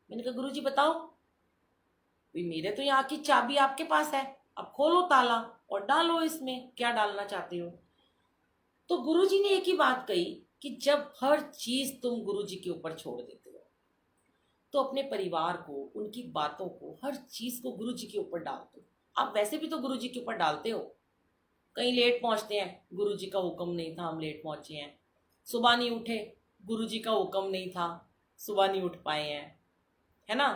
मैंने कहा गुरु जी बताओ। भाई मेरे तो यहाँ की चाबी आपके पास है, अब खोलो ताला और डालो इसमें क्या डालना चाहते हो। तो गुरुजी ने एक ही बात कही कि जब हर चीज तुम गुरुजी के ऊपर छोड़ देते हो तो अपने परिवार को, उनकी बातों को, हर चीज को गुरुजी के ऊपर डाल दो। आप वैसे भी तो गुरुजी के ऊपर डालते हो, कहीं लेट पहुंचते हैं, गुरुजी का हुक्म नहीं था हम लेट पहुंचे हैं, सुबह नहीं उठे, गुरुजी का हुक्म नहीं था सुबह नहीं उठ पाए हैं, है ना।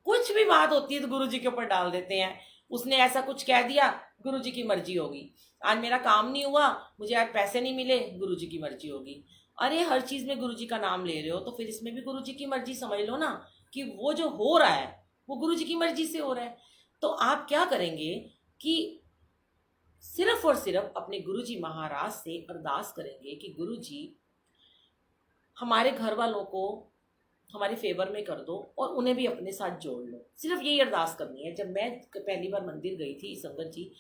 कुछ भी बात होती है तो गुरुजी के ऊपर डाल देते हैं। उसने ऐसा कुछ कह दिया, गुरुजी की मर्जी होगी। आज मेरा काम नहीं हुआ, मुझे आज पैसे नहीं मिले, गुरुजी की मर्जी होगी। अरे हर चीज में गुरुजी का नाम ले रहे हो तो फिर इसमें भी गुरुजी की मर्जी समझ लो ना, कि वो जो हो रहा है वो गुरुजी की मर्जी से हो रहा है। तो आप क्या करेंगे कि सिर्फ और सिर्फ अपने गुरुजी महाराज से अरदास करेंगे कि गुरुजी हमारे घर वालों को हमारे फेवर में कर दो और उन्हें भी अपने साथ जोड़ लो। सिर्फ यही अरदास करनी है। जब मैं पहली बार मंदिर गई थी संगत जी,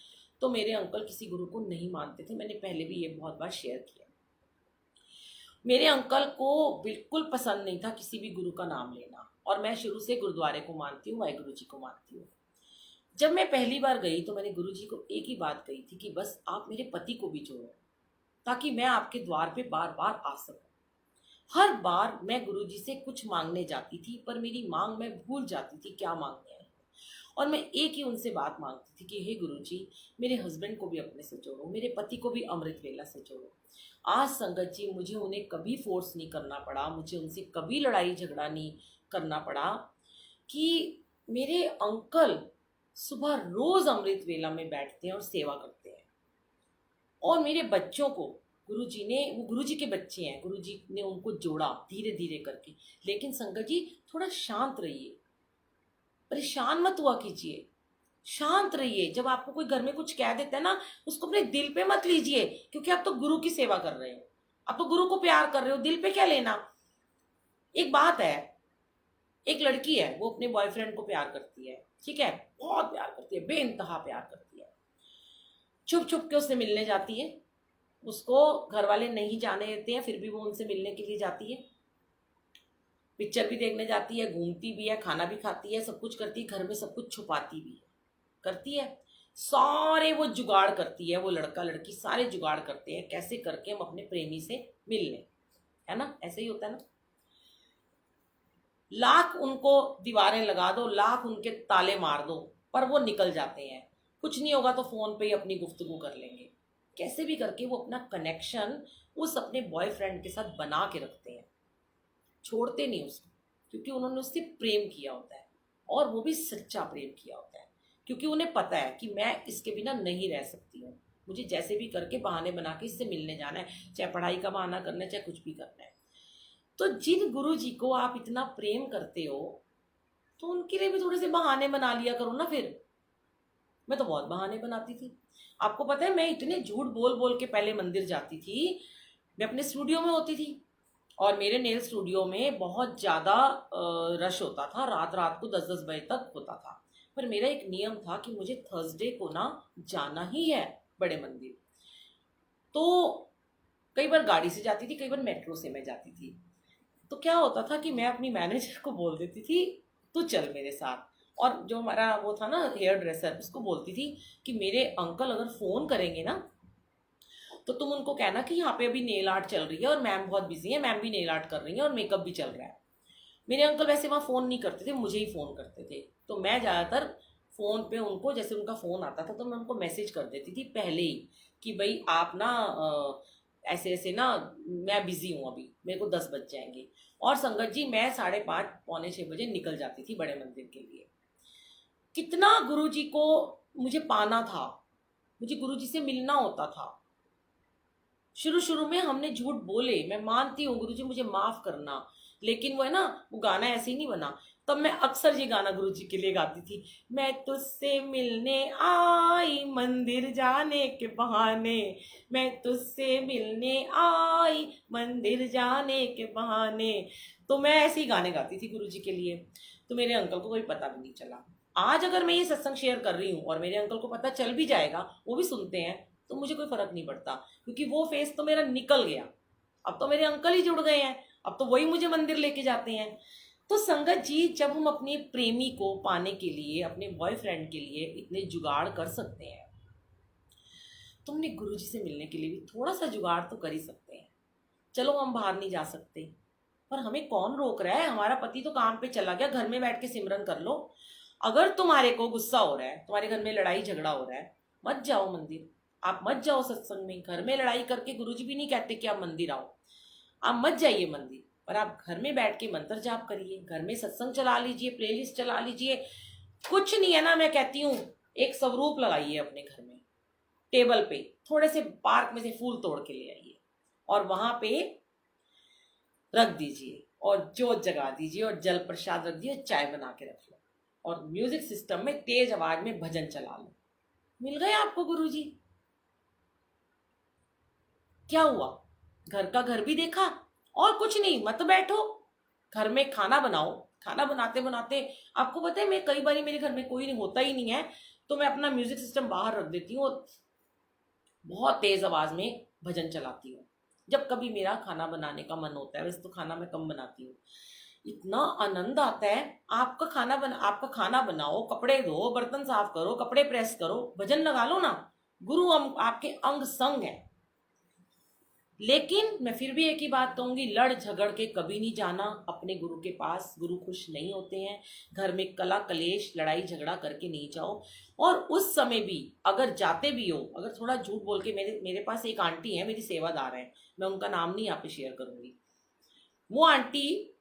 तो मेरे अंकल किसी गुरु को नहीं मानते थे, मैंने पहले भी ये बहुत बार शेयर किया। मेरे अंकल को बिल्कुल पसंद नहीं था किसी भी गुरु का नाम लेना, और मैं शुरू से गुरुद्वारे को मानती हूँ, वाहिगुरु जी को मानती हूँ। जब मैं पहली बार गई तो मैंने गुरु जी को एक ही बात कही थी कि बस आप मेरे पति को भी जोड़ो ताकि मैं आपके द्वार पे बार बार आ सकूं। हर बार मैं गुरुजी से कुछ मांगने जाती थी पर मेरी मांग मैं भूल जाती थी क्या मांगने आई, और मैं एक ही उनसे बात मांगती थी कि हे गुरुजी मेरे हस्बैंड को भी अपने से जोड़ो, मेरे पति को भी अमृत वेला से जोड़ो। आज संगत जी मुझे उन्हें कभी फोर्स नहीं करना पड़ा, मुझे उनसे कभी लड़ाई झगड़ा नहीं करना पड़ा, कि मेरे अंकल सुबह रोज अमृत वेला में बैठते हैं और सेवा करते हैं, और मेरे बच्चों को गुरुजी ने, वो गुरुजी के बच्चे हैं, गुरुजी ने उनको जोड़ा धीरे धीरे करके। लेकिन संगत जी थोड़ा शांत रहिए, परेशान मत हुआ कीजिए, शांत रहिए। जब आपको कोई घर में कुछ कह देता है ना, उसको अपने दिल पे मत लीजिए, क्योंकि आप तो गुरु की सेवा कर रहे हो, आप तो गुरु को प्यार कर रहे हो, दिल पे क्या लेना। एक बात है, एक लड़की है वो अपने बॉयफ्रेंड को प्यार करती है, ठीक है, बहुत प्यार करती है, बेइंतहा प्यार करती है, छुप छुप के उससे मिलने जाती है, उसको घर वाले नहीं जाने देते हैं फिर भी वो उनसे मिलने के लिए जाती है, पिक्चर भी देखने जाती है, घूमती भी है, खाना भी खाती है, सब कुछ करती है, घर में सब कुछ छुपाती भी है, करती है, सारे वो जुगाड़ करती है, वो लड़का लड़की सारे जुगाड़ करते हैं कैसे करके हम अपने प्रेमी से मिल लें, है ना, ऐसे ही होता है ना। लाख उनको दीवारें लगा दो, लाख उनके ताले मार दो, पर वो निकल जाते हैं। कुछ नहीं होगा तो फोन पे ही अपनी गुफ्तगू कर लेंगे, कैसे भी करके वो अपना कनेक्शन उस अपने बॉयफ्रेंड के साथ बना के रखते हैं, छोड़ते नहीं उसको, क्योंकि उन्होंने उससे प्रेम किया होता है, और वो भी सच्चा प्रेम किया होता है, क्योंकि उन्हें पता है कि मैं इसके बिना नहीं रह सकती हूँ, मुझे जैसे भी करके बहाने बना के इससे मिलने जाना है, चाहे पढ़ाई का बहाना करना है, चाहे कुछ भी करना है। तो जिन गुरु जी को आप इतना प्रेम करते हो तो उनके लिए भी थोड़े से बहाने बना लिया करो ना। फिर मैं तो बहुत बहाने बनाती थी, आपको पता है मैं इतने झूठ बोल बोल के पहले मंदिर जाती थी। मैं अपने स्टूडियो में होती थी और मेरे नेल स्टूडियो में बहुत ज़्यादा रश होता था, रात रात को 10-10 बजे तक होता था, पर मेरा एक नियम था कि मुझे थर्सडे को ना जाना ही है बड़े मंदिर। तो कई बार गाड़ी से जाती थी, कई बार मेट्रो से मैं जाती थी। तो क्या होता था कि मैं अपनी मैनेजर को बोल देती थी तू चल मेरे साथ, और जो हमारा वो था ना हेयर ड्रेसर, उसको बोलती थी कि मेरे अंकल अगर फ़ोन करेंगे ना तो तुम उनको कहना कि यहाँ पे अभी नेल आर्ट चल रही है और मैम बहुत बिजी है, मैम भी नेल आर्ट कर रही है और मेकअप भी चल रहा है। मेरे अंकल वैसे वहाँ फ़ोन नहीं करते थे, मुझे ही फ़ोन करते थे। तो मैं ज़्यादातर फ़ोन पे उनको, जैसे उनका फ़ोन आता था तो मैं उनको मैसेज कर देती थी पहले ही कि भाई आप ना ऐसे ऐसे ना, मैं बिज़ी हूँ अभी, मेरे को 10 बज जाएंगे। और संगत जी मैं 5:30 पौने 6 बजे निकल जाती थी बड़े मंदिर के लिए। कितना गुरु जी को मुझे पाना था, मुझे गुरु जी से मिलना होता था। शुरू शुरू में हमने झूठ बोले, मैं मानती हूँ गुरुजी मुझे माफ करना, लेकिन वो है ना, वो गाना ऐसे ही नहीं बना। तब मैं अक्सर ये गाना गुरुजी के लिए गाती थी, मैं तुझसे मिलने आई मंदिर जाने के बहाने, मैं तुझसे मिलने आई मंदिर जाने के बहाने। तो मैं ऐसे ही गाने गाती थी गुरुजी के लिए। तो मेरे अंकल को कोई पता भी नहीं चला। आज अगर मैं ये सत्संग शेयर कर रही हूँ और मेरे अंकल को पता चल भी जाएगा, वो भी सुनते हैं, तो मुझे कोई फर्क नहीं पड़ता, क्योंकि वो फेस तो मेरा निकल गया। अब तो मेरे अंकल ही जुड़ गए हैं, अब तो वही मुझे मंदिर लेके जाते हैं। तो संगत जी, जब हम अपने प्रेमी को पाने के लिए, अपने बॉयफ्रेंड के लिए इतने जुगाड़ कर सकते हैं, तो हमने गुरु जी से मिलने के लिए भी थोड़ा सा जुगाड़ तो कर ही सकते हैं। चलो हम बाहर नहीं जा सकते, पर हमें कौन रोक रहा है? हमारा पति तो काम पे चला गया, घर में बैठ के सिमरन कर लो। अगर तुम्हारे को गुस्सा हो रहा है, तुम्हारे घर में लड़ाई झगड़ा हो रहा है, मत जाओ मंदिर, आप मत जाओ सत्संग में। घर में लड़ाई करके गुरुजी भी नहीं कहते कि आप मंदिर आओ, आप मत जाइए मंदिर, पर आप घर में बैठ के मंत्र जाप करिए, घर में सत्संग चला लीजिए, प्लेलिस्ट चला लीजिए। कुछ नहीं है ना, मैं कहती हूँ एक स्वरूप लगाइए अपने घर में, टेबल पे थोड़े से पार्क में से फूल तोड़ के ले आइए और वहां पे रख दीजिए और जोत जगा दीजिए और जल प्रसाद रख दिए, चाय बना के रख लो और म्यूजिक सिस्टम में तेज आवाज में भजन चला लो। मिल गए आपको गुरुजी। क्या हुआ? घर का घर भी देखा। और कुछ नहीं, मत बैठो, घर में खाना बनाओ। खाना बनाते बनाते, आपको पता है, मैं कई बार मेरे घर में कोई नहीं होता ही नहीं है, तो मैं अपना म्यूजिक सिस्टम बाहर रख देती हूँ और बहुत तेज आवाज में भजन चलाती हूँ जब कभी मेरा खाना बनाने का मन होता है। वैसे तो खाना मैं कम बनाती हूँ। इतना आनंद आता है। आपका खाना बनाओ, कपड़े धो, बर्तन साफ करो, कपड़े प्रेस करो, भजन लगा लो ना। गुरु आपके अंग संग है। लेकिन मैं फिर भी एक ही बात कहूंगी, लड़ झगड़ के कभी नहीं जाना अपने गुरु के पास। गुरु खुश नहीं होते हैं। घर में कला कलेश लड़ाई झगड़ा करके नहीं जाओ। और उस समय भी अगर जाते भी हो, अगर थोड़ा झूठ बोल के, मेरे पास एक आंटी है, मेरी सेवादार है, मैं उनका नाम नहीं यहाँ पे शेयर करूंगी। वो आंटी,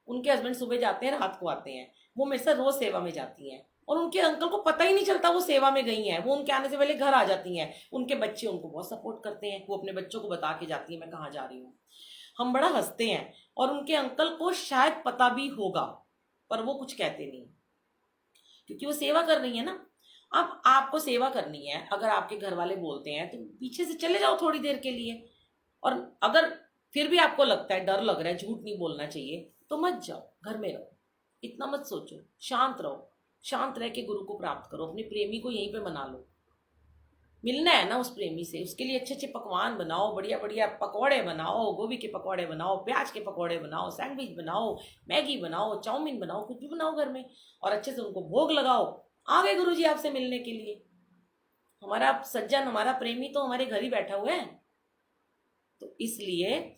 उनके हस्बैंड सुबह जाते हैं, रात को आते हैं, वो मेरे साथ रोज सेवा में जाती हैं और उनके अंकल को पता ही नहीं चलता वो सेवा में गई हैं। वो उनके आने से पहले घर आ जाती हैं। उनके बच्चे उनको बहुत सपोर्ट करते हैं, वो अपने बच्चों को बता के जाती है मैं कहाँ जा रही हूँ। हम बड़ा हंसते हैं। और उनके अंकल को शायद पता भी होगा, पर वो कुछ कहते नहीं, क्योंकि वो सेवा कर रही है ना। अब आपको सेवा करनी है, अगर आपके घर वाले बोलते हैं तो पीछे से चले जाओ थोड़ी देर के लिए। और अगर फिर भी आपको लगता है, डर लग रहा है, झूठ नहीं बोलना चाहिए, तो मत जाओ, घर में रहो, इतना मत सोचो, शांत रहो। शांत रह के गुरु को प्राप्त करो। अपने प्रेमी को यहीं पे मना लो। मिलना है ना उस प्रेमी से, उसके लिए अच्छे अच्छे पकवान बनाओ, बढ़िया बढ़िया पकौड़े बनाओ, गोभी के पकौड़े बनाओ, प्याज के पकौड़े बनाओ, सैंडविच बनाओ, मैगी बनाओ, चाउमीन बनाओ, कुछ भी बनाओ घर में, और अच्छे से उनको भोग लगाओ। आ गए गुरु जी आपसे मिलने के लिए। हमारा सज्जन, हमारा प्रेमी तो हमारे घर ही बैठा हुआ है। तो इसलिए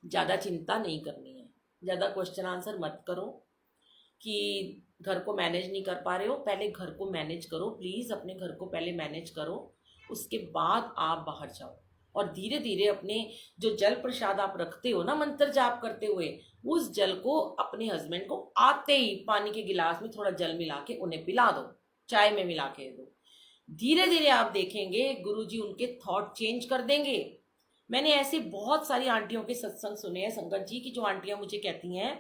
ज्यादा चिंता नहीं करनी है, ज्यादा क्वेश्चन आंसर मत करो कि घर को मैनेज नहीं कर पा रहे हो। पहले घर को मैनेज करो, प्लीज अपने घर को पहले मैनेज करो, उसके बाद आप बाहर जाओ। और धीरे धीरे अपने जो जल प्रसाद आप रखते हो ना मंत्र जाप करते हुए, उस जल को अपने हस्बैंड को आते ही पानी के गिलास में थोड़ा जल मिला के उन्हें पिला दो, चाय में मिला के दो। धीरे धीरे आप देखेंगे गुरुजी उनके थॉट चेंज कर देंगे। मैंने ऐसी बहुत सारी आंटियों के सत्संग सुने हैं संगत जी की, जो आंटियां मुझे कहती हैं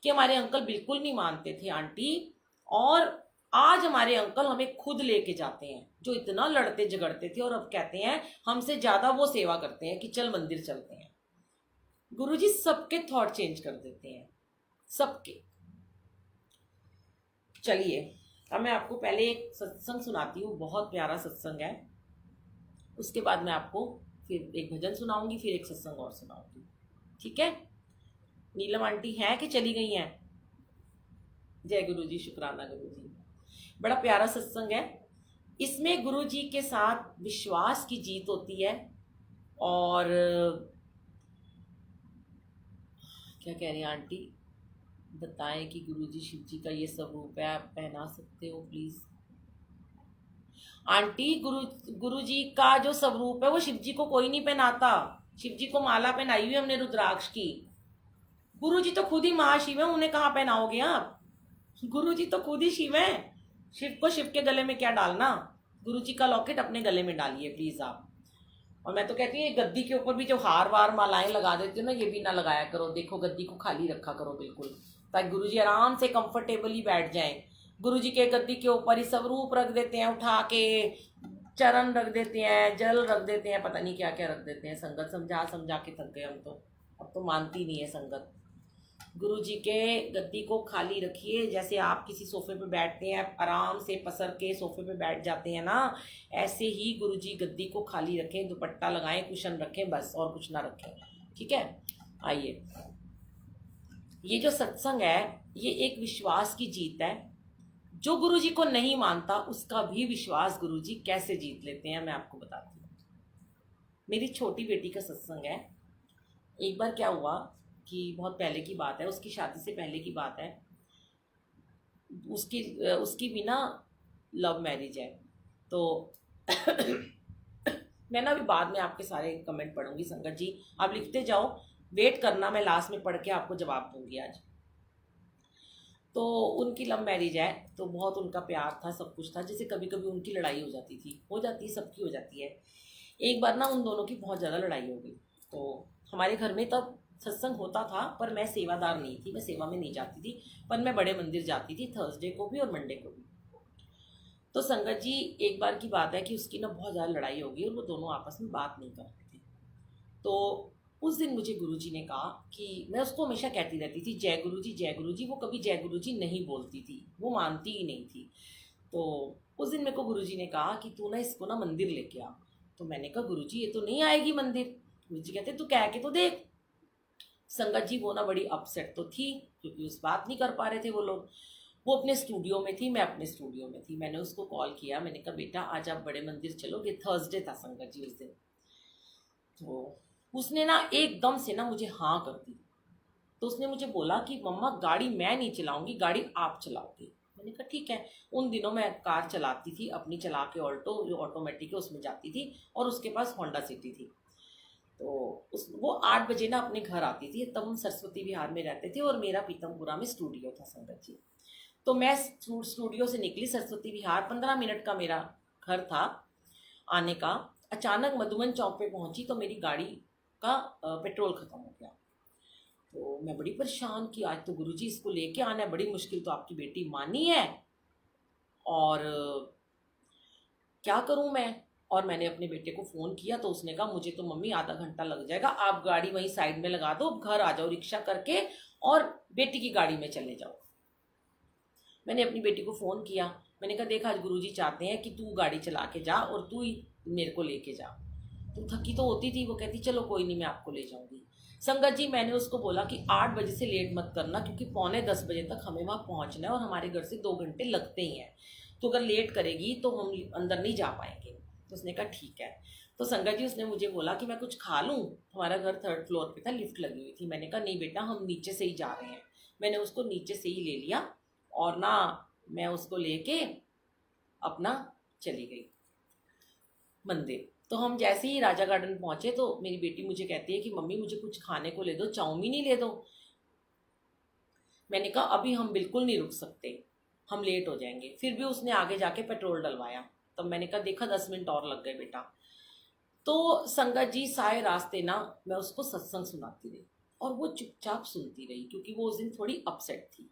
कि हमारे अंकल बिल्कुल नहीं मानते थे आंटी, और आज हमारे अंकल हमें खुद लेके जाते हैं। जो इतना लड़ते झगड़ते थे और अब कहते हैं हमसे ज्यादा वो सेवा करते हैं कि चल मंदिर चलते हैं। गुरुजी सबके थॉट चेंज कर देते हैं, सबके। चलिए, अब मैं आपको पहले एक सत्संग सुनाती हूँ, बहुत प्यारा सत्संग है। उसके बाद मैं आपको फिर एक भजन सुनाऊंगी, फिर एक सत्संग और सुनाऊंगी, ठीक है? नीलम आंटी हैं कि चली गई हैं? जय गुरु जी, शुक्राना गुरु जी। बड़ा प्यारा सत्संग है। इसमें गुरु जी के साथ विश्वास की जीत होती है। और क्या कह रही हैं आंटी, बताएं कि गुरु जी शिव जी का ये स्वरूप है, आप पहना सकते हो प्लीज। आंटी, गुरु जी का जो स्वरूप है वो शिव जी को कोई नहीं पहनाता। शिव जी को माला पहनाई हुई हमने रुद्राक्ष की। गुरु जी तो खुद ही महाशिव है, उन्हें कहाँ पहनाओगे आप? गुरु जी तो खुद ही शिव है। शिव को शिव के गले में क्या डालना? गुरु जी का लॉकेट अपने गले में डालिए प्लीज आप। और मैं तो कहती हूँ ये गद्दी के ऊपर भी जो हार वार मालाएं लगा देते हो ना, ये भी ना लगाया करो। देखो गद्दी को खाली रखा करो बिल्कुल, ताकि गुरु जी आराम से कंफर्टेबली बैठ जाएं। गुरु जी के गद्दी के ऊपर ही स्वरूप रख देते हैं उठा के, चरण रख देते हैं, जल रख देते हैं, पता नहीं क्या क्या रख देते हैं। संगत समझा समझा के थक गए हम तो, अब तो मानती नहीं है संगत। गुरु जी के गद्दी को खाली रखिए। जैसे आप किसी सोफे पे बैठते हैं, आराम से पसर के सोफे पे बैठ जाते हैं ना, ऐसे ही गुरु जी गद्दी को खाली रखें, दुपट्टा लगाएं, कुशन रखें, बस और कुछ ना रखें। ठीक है। आइए, ये जो सत्संग है ये एक विश्वास की जीत है। जो गुरु जी को नहीं मानता उसका भी विश्वास गुरु जी कैसे जीत लेते हैं, मैं आपको बताती हूँ। मेरी छोटी बेटी का सत्संग है। एक बार क्या हुआ कि बहुत पहले की बात है, उसकी शादी से पहले की बात है। उसकी उसकी भी ना लव मैरिज है। तो मैं ना अभी बाद में आपके सारे कमेंट पढ़ूंगी संगत जी, आप लिखते जाओ, वेट करना, मैं लास्ट में पढ़ के आपको जवाब दूंगी आज। तो उनकी लव मैरिज है, तो बहुत उनका प्यार था, सब कुछ था। जैसे कभी कभी उनकी लड़ाई हो जाती थी, हो जाती है, सबकी हो जाती है। एक बार ना उन दोनों की बहुत ज़्यादा लड़ाई हो गई। तो हमारे घर में तब सत्संग होता था, पर मैं सेवादार नहीं थी, मैं सेवा में नहीं जाती थी, पर मैं बड़े मंदिर जाती थी, थर्सडे को भी और मंडे को भी। तो संगत जी, एक बार की बात है कि उसकी ना बहुत ज़्यादा लड़ाई हो गई और वो दोनों आपस में बात नहीं कर रहे थे। तो उस दिन मुझे गुरुजी ने कहा कि मैं उसको हमेशा कहती रहती थी जय गुरु जी जय गुरु जी, वो कभी जय गुरु जी नहीं बोलती थी, वो मानती ही नहीं थी। तो उस दिन मेरे को गुरुजी ने कहा कि तू ना इसको ना मंदिर लेके आ। तो मैंने कहा गुरुजी ये तो नहीं आएगी मंदिर। गुरुजी कहते तू कह के तो देख। संगत जी, वो ना बड़ी अपसेट तो थी, क्योंकि उस बात नहीं कर पा रहे थे वो लोग। वो अपने स्टूडियो में थी, मैं अपने स्टूडियो में थी। मैंने उसको कॉल किया, मैंने कहा बेटा आज आप बड़े मंदिर चलोगे? थर्सडे था संगत जी उस दिन। तो उसने ना एकदम से ना मुझे हाँ कर दी। तो उसने मुझे बोला कि मम्मा गाड़ी मैं नहीं चलाऊंगी, गाड़ी आप चलाओगे। मैंने कहा ठीक है। उन दिनों मैं कार चलाती थी अपनी, चला के ऑल्टो जो ऑटोमेटिक है उसमें जाती थी, और उसके पास होंडा सिटी थी। तो वो 8 बजे ना अपने घर आती थी। तब हम सरस्वती विहार में रहते थे और मेरा पीतमपुरा में स्टूडियो था संगत जी। तो मैं स्टूडियो से निकली सरस्वती विहार, 15 मिनट का मेरा घर था आने का। अचानक मधुबन चौक पे पहुंची तो मेरी गाड़ी का पेट्रोल खत्म हो गया। तो मैं बड़ी परेशान कि आज तो गुरुजी इसको लेके आना है, बड़ी मुश्किल, तो आपकी बेटी मानी है, और क्या करूं मैं? और मैंने अपने बेटे को फ़ोन किया तो उसने कहा मुझे तो मम्मी आधा घंटा लग जाएगा, आप गाड़ी वहीं साइड में लगा दो, घर आ जाओ रिक्शा करके और बेटी की गाड़ी में चले जाओ। मैंने अपनी बेटी को फ़ोन किया, मैंने कहा देख आज गुरुजी चाहते हैं कि तू गाड़ी चला के जा और तू ही मेरे को लेके जा। तो थकी तो होती थी, वो कहती चलो कोई नहीं मैं आपको ले जाऊंगी। संगत जी, मैंने उसको बोला कि 8 बजे से लेट मत करना, क्योंकि 9:45 बजे तक हमें वहाँ पहुँचना है और हमारे घर से 2 घंटे लगते ही हैं। तो अगर लेट करेगी तो हम अंदर नहीं जा पाएंगे। तो उसने कहा ठीक है। तो संगत जी, उसने मुझे बोला कि मैं कुछ खा लूँ, हमारा घर 3rd फ्लोर पे था, लिफ्ट लगी हुई थी। मैंने कहा नहीं बेटा हम नीचे से ही जा रहे हैं। मैंने उसको नीचे से ही ले लिया और ना मैं उसको लेके अपना चली गई मंदिर। तो हम जैसे ही राजा गार्डन पहुंचे तो मेरी बेटी मुझे कहती है कि मम्मी मुझे कुछ खाने को ले दो, चाउमीन ही ले दो। मैंने कहा अभी हम बिल्कुल नहीं रुक सकते, हम लेट हो जाएंगे। फिर भी उसने आगे जाके पेट्रोल डलवाया। तब मैंने कहा देखा 10 मिनट और लग गए बेटा। तो संगत जी, सारे रास्ते ना मैं उसको सत्संग सुनाती रही और वो चुपचाप सुनती रही, क्योंकि वो उस दिन थोड़ी अपसेट थी।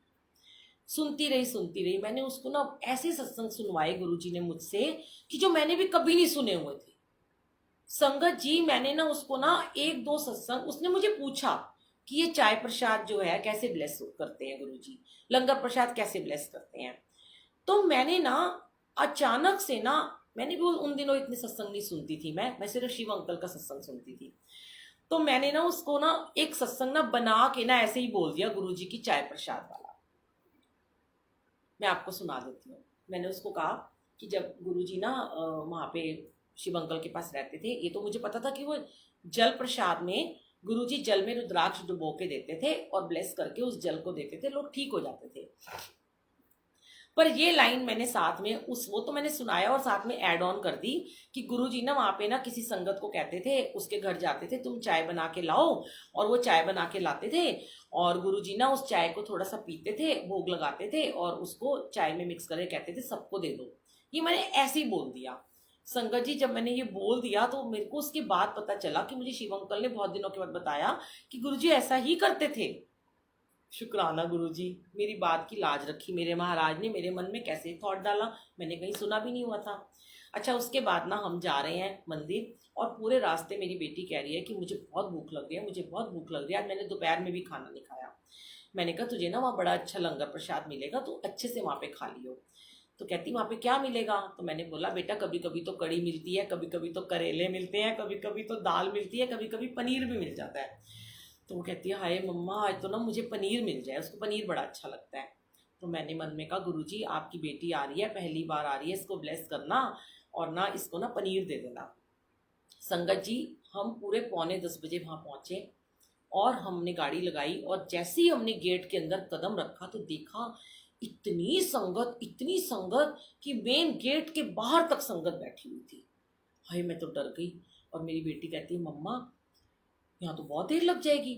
सुनती रही। मैंने उसको ना ऐसे सत्संग सुनवाए गुरुजी ने मुझसे कि जो मैंने भी कभी नहीं सुने हुए थे। संगत जी, मैंने ना उसको ना 1-2 सत्संग, उसने मुझे पूछा कि ये चाय प्रसाद जो है कैसे ब्लेस करते हैं गुरुजी, लंगर प्रसाद कैसे ब्लेस करते हैं। तो मैंने ना अचानक से ना, मैंने भी उन दिनों इतने सत्संग नहीं सुनती थी, मैं सिर्फ शिव अंकल का सत्संग सुनती थी। तो मैंने ना उसको ना एक सत्संग ना बना के ना ऐसे ही बोल दिया गुरुजी की चाय प्रसाद वाला। मैं आपको सुना देती हूँ। मैंने उसको कहा कि जब गुरुजी ना वहाँ पे शिव अंकल के पास रहते थे, ये तो मुझे पता था कि वो जल प्रसाद में गुरुजी जल में रुद्राक्ष डुबो के देते थे और ब्लेस करके उस जल को देते थे, लोग ठीक हो जाते थे। पर ये लाइन मैंने साथ में वो तो मैंने सुनाया और साथ में ऐड ऑन कर दी कि गुरुजी ना वहाँ पे ना किसी संगत को कहते थे, उसके घर जाते थे, तुम चाय बना के लाओ, और वो चाय बना के लाते थे और गुरुजी ना उस चाय को थोड़ा सा पीते थे, भोग लगाते थे और उसको चाय में मिक्स करके कहते थे सबको दे दो। ये मैंने ऐसे ही बोल दिया। संगत जी, जब मैंने ये बोल दिया तो मेरे को उसके बाद पता चला कि मुझे शिव अंकल ने बहुत दिनों के बाद बताया कि गुरुजी ऐसा ही करते थे। शुक्राना गुरुजी, मेरी बात की लाज रखी मेरे महाराज ने, मेरे मन में कैसे थॉट डाला, मैंने कहीं सुना भी नहीं हुआ था। अच्छा, उसके बाद ना हम जा रहे हैं मंदिर और पूरे रास्ते मेरी बेटी कह रही है कि मुझे बहुत भूख लग रही है, मुझे बहुत भूख लग रही है, आज मैंने दोपहर में भी खाना नहीं खाया। मैंने कहा तुझे ना वहाँ बड़ा अच्छा लंगर प्रसाद मिलेगा, तो अच्छे से वहाँ पे खा लियो। तो कहती वहाँ पे क्या मिलेगा? तो मैंने बोला बेटा कभी कभी तो कड़ी मिलती है, कभी कभी तो करेले मिलते हैं, कभी कभी तो दाल मिलती है, कभी कभी पनीर भी मिल जाता है। तो वो कहती है हाय मम्मा, आज तो ना मुझे पनीर मिल जाए, उसको पनीर बड़ा अच्छा लगता है। तो मैंने मन में कहा गुरुजी आपकी बेटी आ रही है, पहली बार आ रही है, इसको ब्लेस करना और ना इसको ना पनीर दे देना। संगत जी, हम पूरे 9:45 वहाँ पहुँचे और हमने गाड़ी लगाई और जैसे ही हमने गेट के अंदर कदम रखा तो देखा इतनी संगत कि मेन गेट के बाहर तक संगत बैठी हुई थी। हाय मैं तो डर गई और मेरी बेटी कहती है मम्मा यहाँ तो बहुत देर लग जाएगी।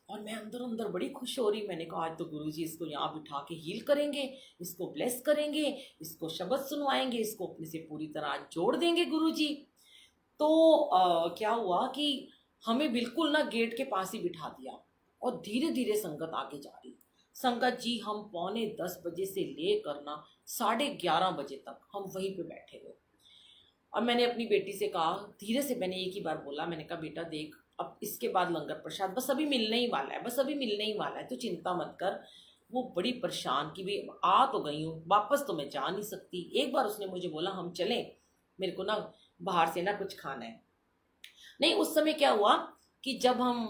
और मैं अंदर अंदर बड़ी खुश हो रही, मैंने कहा आज तो गुरुजी इसको यहाँ बिठा के हील करेंगे, इसको ब्लेस करेंगे, इसको शब्द सुनवाएंगे, इसको अपने से पूरी तरह जोड़ देंगे गुरुजी। तो क्या हुआ कि हमें बिल्कुल ना गेट के पास ही बिठा दिया और धीरे धीरे संगत आगे जा रही। संगत जी, हम 9:45 से लेकर ना 11:30 तक हम वहीं पे बैठे हुए। और मैंने अपनी बेटी से कहा, धीरे से मैंने एक ही बार बोला, मैंने कहा बेटा देख अब इसके बाद लंगर प्रसाद बस अभी मिलने ही वाला है, बस अभी मिलने ही वाला है, तो चिंता मत कर। वो बड़ी परेशान कि भाई आ तो गई हूँ, वापस तो मैं जा नहीं सकती। एक बार उसने मुझे बोला हम चलें, मेरे को ना बाहर से ना कुछ खाना है। नहीं, उस समय क्या हुआ कि जब हम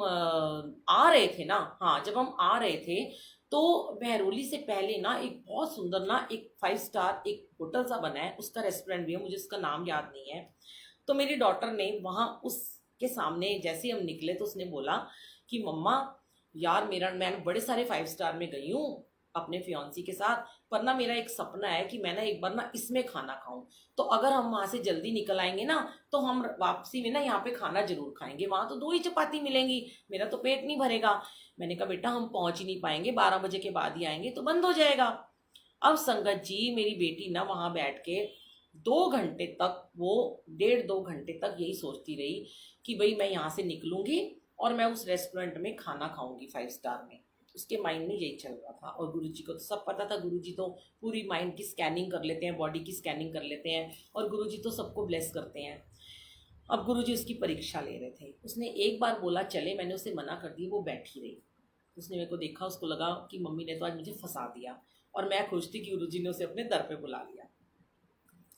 आ रहे थे ना, हाँ जब हम आ रहे थे तो बहरोली से पहले ना एक बहुत सुंदर ना एक 5 स्टार एक होटल सा बना है, उसका रेस्टोरेंट भी है, मुझे उसका नाम याद नहीं है। तो मेरी डॉटर ने वहाँ उसके सामने जैसे ही हम निकले तो उसने बोला कि मम्मा यार मैं बड़े सारे 5 स्टार में गई हूँ अपने फियांसी के साथ, पर ना मेरा एक सपना है कि मैं ना एक बार ना इसमें खाना खाऊं। तो अगर हम वहां से जल्दी निकल आएंगे ना तो हम वापसी में ना यहाँ पे खाना जरूर खाएंगे, वहां तो 2 ही चपाती मिलेंगी, मेरा तो पेट नहीं भरेगा। मैंने कहा बेटा हम पहुंच ही नहीं पाएंगे, 12 बजे के बाद ही आएंगे तो बंद हो जाएगा। अब संगत जी, मेरी बेटी ना वहां बैठ के 2 घंटे तक, वो 1.5-2 घंटे तक यही सोचती रही कि भाई मैं यहाँ से निकलूंगी और मैं उस रेस्टोरेंट में खाना खाऊंगी 5 स्टार में। उसके माइंड में यही चल रहा था और गुरुजी को तो सब पता था, गुरुजी तो पूरी माइंड की स्कैनिंग कर लेते हैं, बॉडी की स्कैनिंग कर लेते हैं और गुरुजी तो सबको ब्लेस करते हैं। अब गुरुजी उसकी परीक्षा ले रहे थे। उसने एक बार बोला चले, मैंने उसे मना कर दी, वो बैठी रही। उसने मेरे को देखा, उसको लगा कि मम्मी ने तो आज मुझे फंसा दिया और मैं खुश थी कि गुरुजी ने उसे अपने दर पे बुला लिया।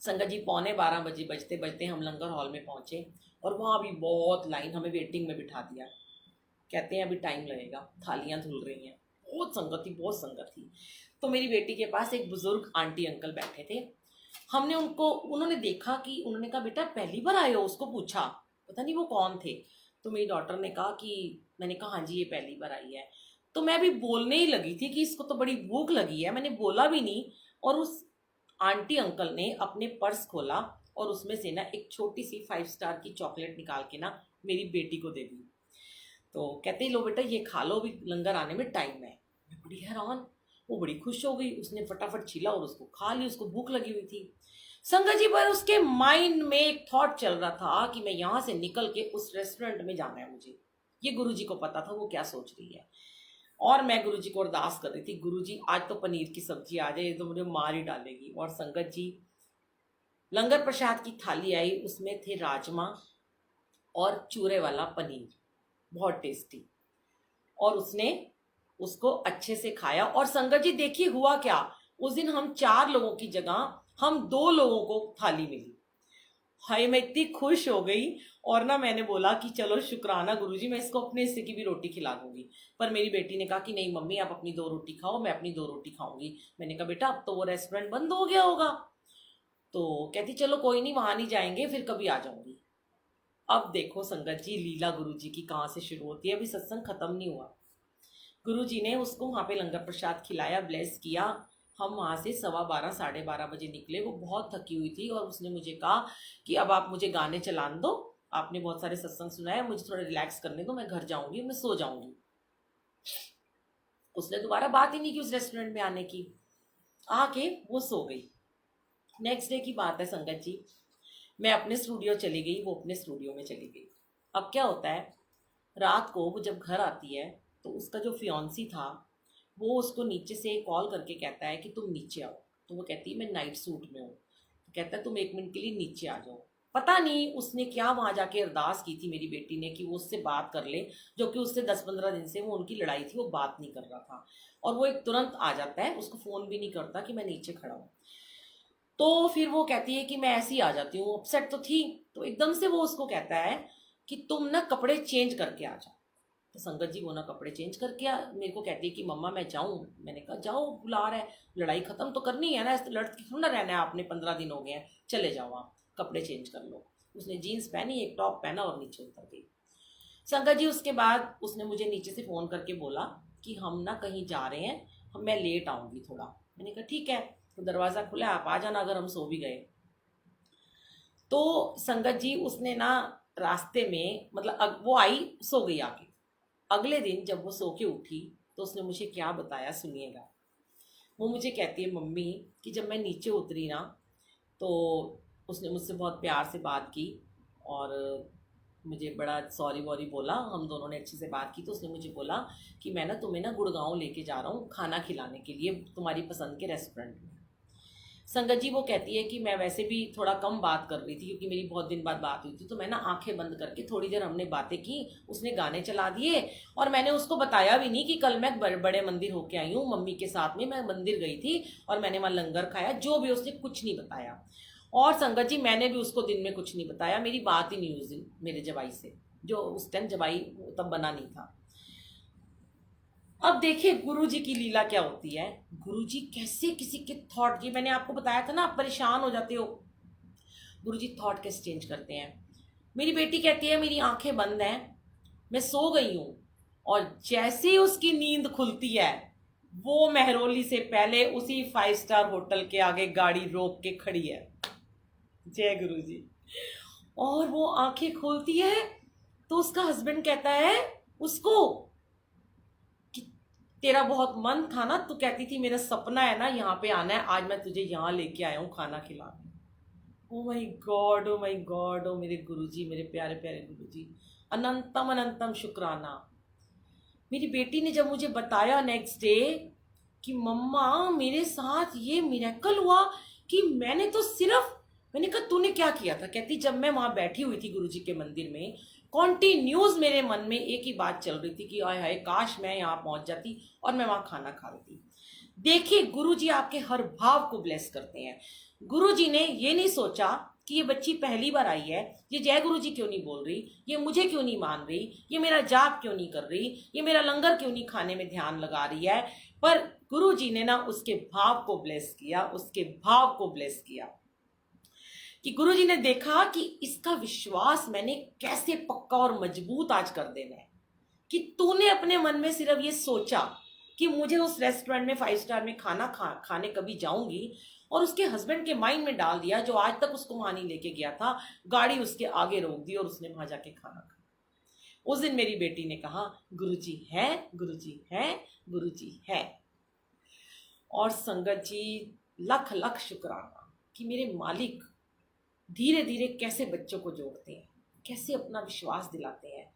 संगत जी, 11:15 बजते बजते हम लंगर हॉल में पहुंचे और वहाँ भी बहुत लाइन, हमें वेटिंग में बिठा दिया। कहते हैं अभी टाइम लगेगा, थालियां धुल रही हैं, बहुत संगत थी, बहुत संगत थी। तो मेरी बेटी के पास एक बुजुर्ग आंटी अंकल बैठे थे। उन्होंने देखा कि, उन्होंने कहा बेटा पहली बार आए हो? उसको पूछा, पता नहीं वो कौन थे। तो मेरी डॉटर ने कहा कि, मैंने कहा हाँ जी ये पहली बार आई है। तो मैं भी बोलने ही लगी थी कि इसको तो बड़ी भूख लगी है, मैंने बोला भी नहीं और उस आंटी अंकल ने अपने पर्स खोला और उसमें से ना एक छोटी सी 5 स्टार की चॉकलेट निकाल के ना मेरी बेटी को दे दी। तो कहते लो बेटा ये खा लो, अभी लंगर आने में टाइम है। मैं बड़ी हैरान, वो बड़ी खुश हो गई, उसने फटाफट छीला और उसको खा ली, उसको भूख लगी हुई थी। संगत जी, पर उसके माइंड में एक थॉट चल रहा था कि मैं यहाँ से निकल के उस रेस्टोरेंट में जाना है मुझे। ये गुरुजी को पता था वो क्या सोच रही है। और मैं गुरुजी को अरदास कर रही थी, गुरुजी आज तो पनीर की सब्जी आ जाए, तो मुझे मार ही डालेगी। और संगत जी, लंगर प्रसाद की थाली आई, उसमें थे राजमा और चूरे वाला पनीर, बहुत टेस्टी। और उसने उसको अच्छे से खाया। और संगत जी देखिए हुआ क्या, उस दिन हम 4 लोगों की जगह हम 2 लोगों को थाली मिली। हाय मैं इतनी खुश हो गई। और ना मैंने बोला कि चलो शुक्राना गुरुजी, मैं इसको अपने हिस्से की भी रोटी खिला दूंगी। पर मेरी बेटी ने कहा कि नहीं मम्मी आप अपनी 2 रोटी खाओ, मैं अपनी 2 रोटी खाऊंगी। मैंने कहा बेटा अब तो वो रेस्टोरेंट बंद हो गया होगा। तो कहती चलो कोई नहीं, वहां नहीं जाएंगे, फिर कभी आ जाऊंगी। अब देखो संगत जी, लीला गुरु जी की कहाँ से शुरू होती है। अभी सत्संग खत्म नहीं हुआ। गुरु जी ने उसको वहां पे लंगर प्रसाद खिलाया, ब्लेस किया। हम वहां से 12:15 12:30 बजे निकले। वो बहुत थकी हुई थी और उसने मुझे कहा कि अब आप मुझे गाने चलान दो, आपने बहुत सारे सत्संग सुनाए, मुझे थोड़ा रिलैक्स करने दो, मैं घर जाऊंगी, मैं सो जाऊंगी। उसने दोबारा बात ही नहीं की उस रेस्टोरेंट में आने की। आके वो सो गई। नेक्स्ट डे की बात है संगत जी, मैं अपने स्टूडियो चली गई, वो अपने स्टूडियो में चली गई। अब क्या होता है, रात को वो जब घर आती है तो उसका जो फियांसी था वो उसको नीचे से कॉल करके कहता है कि तुम नीचे आओ। तो वो कहती है मैं नाइट सूट में हूँ। तो कहता है तुम 1 मिनट के लिए नीचे आ जाओ। पता नहीं उसने क्या वहां जाके अरदास की थी मेरी बेटी ने कि वो उससे बात कर ले, जो कि उससे 10-15 दिन से वो उनकी लड़ाई थी, वो बात नहीं कर रहा था। और वो एक तुरंत आ जाता है, उसको फोन भी नहीं करता कि मैं नीचे खड़ा हूँ। तो फिर वो कहती है कि मैं ऐसे ही आ जाती हूँ, अपसेट तो थी। तो एकदम से वो उसको कहता है कि तुम ना कपड़े चेंज करके आ जाओ। तो संगत जी वो ना कपड़े चेंज करके मेरे को कहती है कि मम्मा मैं जाऊँ। मैंने कहा जाओ, बुला रहा है, लड़ाई खत्म तो करनी है ना, ऐसे लड़के थोड़ा ना रहना है आपने, 15 दिन हो गए हैं, चले जाओ आप कपड़े चेंज कर लो। उसने जीन्स पहनी, एक टॉप पहना और नीचे उतर गई। संगत जी उसके बाद उसने मुझे नीचे से फ़ोन करके बोला कि हम ना कहीं जा रहे हैं, मैं लेट आऊँगी थोड़ा। मैंने कहा ठीक है, तो दरवाज़ा खुला, आप आ जाना अगर हम सो भी गए। तो संगत जी उसने ना रास्ते में, मतलब वो आई, सो गई आके। अगले दिन जब वो सो के उठी तो उसने मुझे क्या बताया सुनिएगा। वो मुझे कहती है मम्मी कि जब मैं नीचे उतरी ना तो उसने मुझसे बहुत प्यार से बात की और मुझे बड़ा सॉरी वॉरी बोला, हम दोनों ने अच्छे से बात की। तो उसने मुझे बोला कि मैं ना तुम्हें ना गुड़गांव लेके जा रहा हूँ खाना खिलाने के लिए, तुम्हारी पसंद के रेस्टोरेंट में। संगत जी वो कहती है कि मैं वैसे भी थोड़ा कम बात कर रही थी क्योंकि मेरी बहुत दिन बाद बात हुई थी। तो मैं ना आंखें बंद करके थोड़ी देर हमने बातें की, उसने गाने चला दिए और मैंने उसको बताया भी नहीं कि कल मैं बड़े मंदिर होके आई हूँ मम्मी के साथ में, मैं मंदिर गई थी और मैंने वहाँ लंगर खाया, जो भी उसने कुछ नहीं बताया। और संगत जी मैंने भी उसको दिन में कुछ नहीं बताया, मेरी बात ही नहीं हुई उस दिन मेरे जवाई से, जो उस टाइम जवाई तब बना नहीं था। अब देखिए गुरु जी की लीला क्या होती है। गुरु जी कैसे किसी के थॉट, जी मैंने आपको बताया था ना, आप परेशान हो जाते हो, गुरु जी थॉट कैसे चेंज करते हैं। मेरी बेटी कहती है मेरी आंखें बंद हैं, मैं सो गई हूं, और जैसे ही उसकी नींद खुलती है वो मेहरौली से पहले उसी 5 स्टार होटल के आगे गाड़ी रोक के खड़ी है। जय गुरु जी। और वो आंखें खोलती है तो उसका हस्बैंड कहता है उसको कि तेरा बहुत मन था ना, तू कहती थी मेरा सपना है ना यहाँ पे आना है, आज मैं तुझे यहाँ लेके आया हूँ खाना खिलाने। Oh my God, oh my God, ओ मेरे गुरुजी, मेरे प्यारे प्यारे गुरुजी, अनंतम अनंतम शुक्राना। मेरी बेटी ने जब मुझे बताया नेक्स्ट डे कि मम्मा मेरे साथ ये मिरेकल हुआ, कि मैंने तो सिर्फ, मैंने कहा तूने क्या किया था। कहती जब मैं वहां बैठी हुई थी गुरुजी के मंदिर में, कॉन्टिन्यूज मेरे मन में एक ही बात चल रही थी कि आय हाय काश मैं यहाँ पहुंच जाती और मैं वहां खाना खा लेती। देखिए गुरुजी आपके हर भाव को ब्लेस करते हैं। गुरुजी ने ये नहीं सोचा कि ये बच्ची पहली बार आई है, ये जय गुरु जी क्यों नहीं बोल रही, ये मुझे क्यों नहीं मान रही, ये मेरा जाप क्यों नहीं कर रही, ये मेरा लंगर क्यों नहीं खाने में ध्यान लगा रही है। पर गुरु जी ने ना उसके भाव को ब्लेस किया, उसके भाव को ब्लेस किया, कि गुरु जी ने देखा कि इसका विश्वास मैंने कैसे पक्का और मजबूत आज कर देना है, कि तूने अपने मन में सिर्फ ये सोचा कि मुझे उस रेस्टोरेंट में 5 स्टार में खाने कभी जाऊंगी, और उसके हस्बैंड के माइंड में डाल दिया, जो आज तक उसको वहां नहीं लेके गया था, गाड़ी उसके आगे रोक दी और उसने वहां जाके खाना खाया। उस दिन मेरी बेटी ने कहा गुरुजी है, गुरुजी है, गुरुजी है। और संगत जी लख लख शुक्राना कि मेरे मालिक धीरे धीरे कैसे बच्चों को जोड़ते हैं, कैसे अपना विश्वास दिलाते हैं।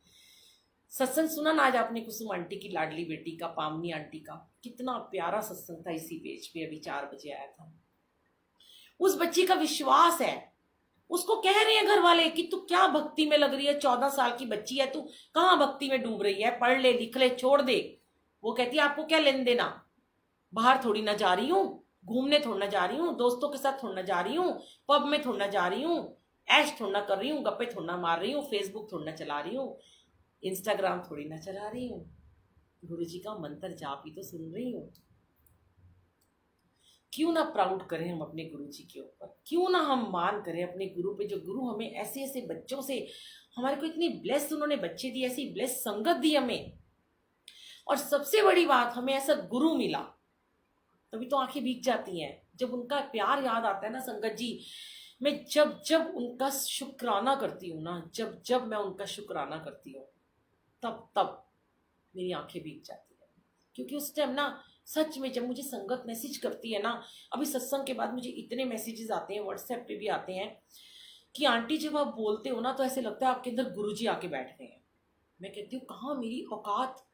सत्संग सुना ना आज आपने कुसुम आंटी की लाडली बेटी का, पामनी आंटी का, कितना प्यारा सत्संग था, इसी पेज पे अभी 4 बजे आया था। उस बच्ची का विश्वास है, उसको कह रहे हैं घर वाले कि तू क्या भक्ति में लग रही है, 14 साल की बच्ची है, तू कहाँ भक्ति में डूब रही है, पढ़ ले लिख ले छोड़ दे। वो कहती है आपको क्या लेन देना, बाहर थोड़ी ना जा रही हूँ, घूमने थोड़ा ना जा रही हूँ, दोस्तों के साथ थोड़ा ना जा रही हूँ, पब में थोड़ा ना जा रही हूँ, ऐश थोड़ा ना कर रही हूँ, गप्पे थोड़ा ना मार रही हूँ, फेसबुक थोड़ा ना चला रही हूँ, इंस्टाग्राम थोड़ी ना चला रही हूँ, गुरु जी का मंत्र जाप ही तो सुन रही हूँ। क्यों ना प्राउड करें हम अपने गुरु जी के ऊपर, क्यों ना हम मान करें अपने गुरु पे, जो गुरु हमें ऐसे ऐसे बच्चों से, हमारे को इतनी ब्लेस उन्होंने बच्चे दी, ऐसी ब्लेस संगत दी हमें, और सबसे बड़ी बात हमें ऐसा गुरु मिला, तभी तो आंखें भीग जाती हैं जब उनका प्यार याद आता है ना संगत जी। मैं जब जब उनका शुक्राना करती हूँ ना, जब जब मैं उनका शुक्राना करती हूँ, तब तब मेरी आंखें भीग जाती है। क्योंकि उस टाइम ना सच में जब मुझे संगत मैसेज करती है ना, अभी सत्संग के बाद मुझे इतने मैसेजेस आते हैं, व्हाट्सएप पे भी आते हैं कि आंटी जब आप बोलते हो ना तो ऐसे लगता है आपके अंदर गुरुजी आके बैठ गए हैं। मैं कहती हूँ कहाँ मेरी औकात,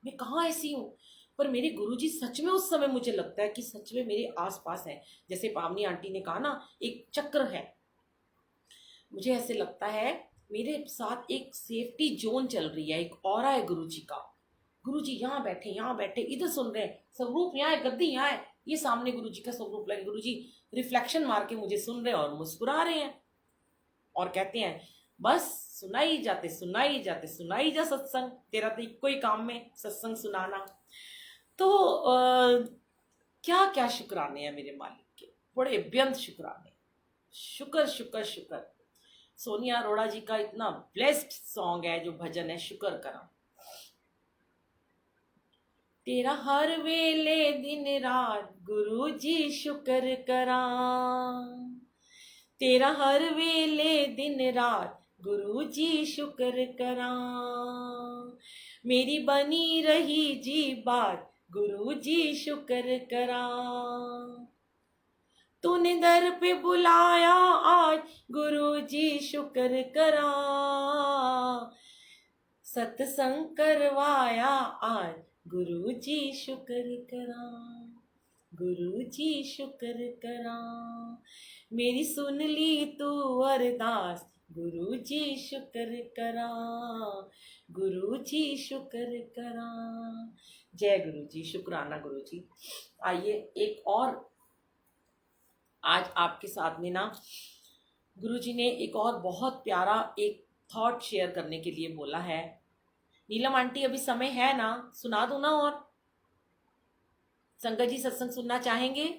मैं कहाँ ऐसी हूँ, पर मेरे गुरुजी सच में उस समय मुझे लगता है कि सच में मेरे आसपास है। जैसे पावनी आंटी ने कहा ना, एक चक्र है, मुझे ऐसे लगता है मेरे साथ एक सेफ्टी जोन चल रही है, एक ऑरा है गुरुजी का। गुरुजी यहाँ बैठे इधर सुन रहे हैं, स्वरूप यहाँ है, गद्दी यहाँ है, ये सामने गुरुजी का स्वरूप लगे, गुरुजी रिफ्लेक्शन मार के मुझे सुन रहे हैं और मुस्कुरा रहे हैं और कहते हैं बस सुनाई जाते सुनाई जाते सुनाई जा सत्संग, तेरा तो इक्को ही काम में सत्संग सुनाना। तो क्या क्या शुक्राने हैं मेरे मालिक के, बड़े बेअंत शुक्राने, शुक्र शुक्र शुक्र। सोनिया अरोड़ा जी का इतना ब्लेस्ड सॉन्ग है जो भजन है शुक्र करा। तेरा हर वेले दिन रात गुरु जी शुक्र करा, तेरा हर वेले दिन रात गुरु जी शुक्र करा, मेरी बनी रही जी बात गुरु जी शुक्र करा, तूने दर पे बुलाया आज गुरु जी शुक्र करा, सत्संग करवाया आज गुरु जी शुक्र करा, गुरु जी शुक्र करा, मेरी सुन ली तू अरदास गुरु जी शुक्र करा, गुरु जी शुक्र करा। जय गुरु जी, शुक्राना गुरु जी। आइए एक और आज आपके साथ में ना गुरु जी ने एक और बहुत प्यारा एक थॉट शेयर करने के लिए बोला है। नीलम आंटी अभी समय है ना, सुना दो ना, और संगत जी सत्संग सुनना चाहेंगे?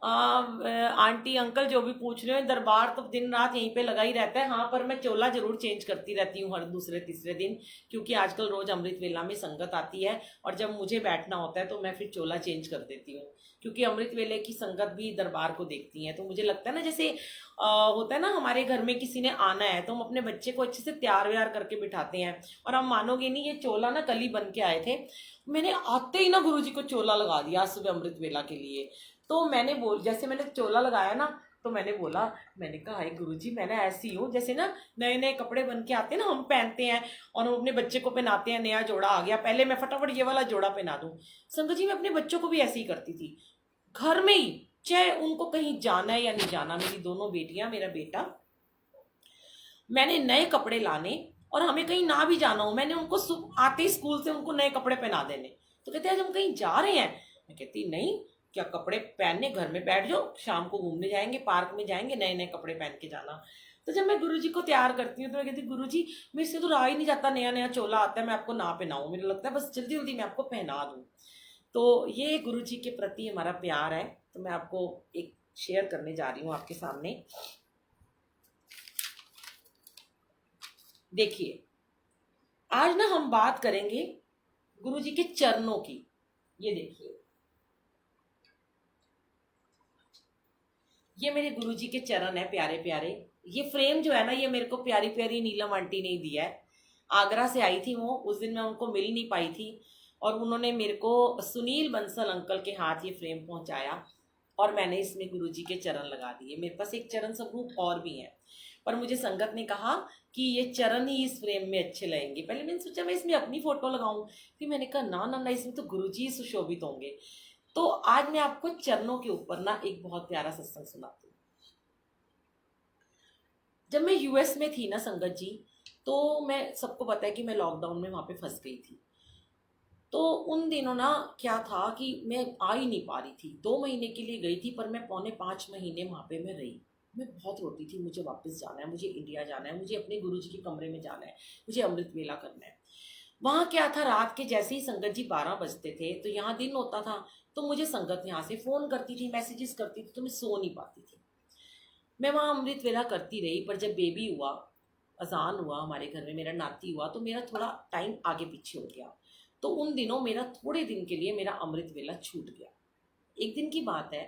आंटी अंकल जो भी पूछ रहे हो, दरबार तो दिन रात यहीं पे लगा ही रहता है। हाँ, पर मैं चोला जरूर चेंज करती रहती हूँ हर दूसरे तीसरे दिन, क्योंकि आजकल रोज अमृत वेला में संगत आती है और जब मुझे बैठना होता है तो मैं फिर चोला चेंज कर देती हूँ, क्योंकि अमृत वेले की संगत भी दरबार को देखती है। तो मुझे लगता है ना, जैसे होता है ना हमारे घर में किसी ने आना है तो हम अपने बच्चे को अच्छे से तैयार व्यार करके बिठाते हैं। और हम मानोगे नहीं, ये चोला ना कल ही बन के आए थे, मैंने आते ही ना गुरुजी को चोला लगा दिया सुबह अमृत वेला के लिए। तो मैंने जैसे मैंने चोला लगाया ना, तो मैंने बोला, मैंने कहा हाय गुरुजी, मैं ना ऐसी हूँ जैसे ना नए नए कपड़े बन के आते हैं ना, हम पहनते हैं और हम अपने बच्चे को पहनाते हैं, नया जोड़ा आ गया, पहले मैं फटाफट ये वाला जोड़ा पहना दूं। संगत जी मैं अपने बच्चों को भी ऐसे ही करती थी, घर में ही, चाहे उनको कहीं जाना है या नहीं जाना, मेरी दोनों बेटियां, मेरा बेटा, मैंने नए कपड़े लाने, और हमें कहीं ना भी जाना हो, मैंने उनको आते ही स्कूल से उनको नए कपड़े पहना देने। तो कहते हैं आज हम कहीं जा रहे हैं, मैं कहती नहीं, क्या कपड़े पहनने, घर में बैठ जाओ, शाम को घूमने जाएंगे, पार्क में जाएंगे, नए नए कपड़े पहन के जाना। तो जब मैं गुरुजी को तैयार करती हूँ तो मैं कहती हूँ गुरुजी मेरे से तो रहा ही नहीं जाता, नया नया चोला आता है, मैं आपको ना पहनाऊं, मुझे लगता है बस जल्दी जल्दी मैं आपको पहना दूं। तो ये गुरुजी के प्रति हमारा प्यार है। तो मैं आपको एक शेयर करने जा रही हूँ आपके सामने। देखिए, आज ना हम बात करेंगे गुरुजी के चरणों की। ये देखिए, ये मेरे गुरुजी के चरण है प्यारे प्यारे। ये फ्रेम जो है ना, ये मेरे को प्यारी प्यारी नीलम आंटी ने दिया है। आगरा से आई थी वो, उस दिन मैं उनको मिल नहीं पाई थी, और उन्होंने मेरे को सुनील बंसल अंकल के हाथ ये फ्रेम पहुंचाया, और मैंने इसमें गुरुजी के चरण लगा दिए। मेरे पास एक चरण स्वरूप और भी है, पर मुझे संगत ने कहा कि ये चरण ही इस फ्रेम में अच्छे लगेंगे। पहले मैंने सोचा मैं इसमें अपनी फोटो लगाऊं, फिर मैंने कहा ना ना ना, इसमें तो गुरुजी सुशोभित होंगे। तो आज मैं आपको चरणों के ऊपर ना एक बहुत प्यारा सत्संग सुनाती हूँ। जब मैं यूएस में थी ना संगत जी, तो मैं, सबको पता है कि मैं लॉकडाउन में वहां पे फंस गई थी। तो उन दिनों ना क्या था कि मैं आ ही नहीं पा रही थी, 2 महीने के लिए गई थी, पर मैं 4.5 महीने वहां पे मैं रही। मैं बहुत रोती थी, मुझे वापस जाना है, मुझे इंडिया जाना है, मुझे अपने गुरुजी के कमरे में जाना है, मुझे अमृत वेला करना है। वहां क्या था, रात के जैसे ही संगत जी 12 बजते थे तो यहाँ दिन होता था, तो मुझे संगत यहाँ से फोन करती थी, मैसेजेस करती थी, तो मैं सो नहीं पाती थी। मैं वहाँ अमृत वेला करती रही, पर जब बेबी हुआ, अजान हुआ हमारे घर में, मेरा नाती हुआ, तो मेरा थोड़ा टाइम आगे पीछे हो गया। तो उन दिनों मेरा थोड़े दिन के लिए मेरा अमृत वेला छूट गया। एक दिन की बात है,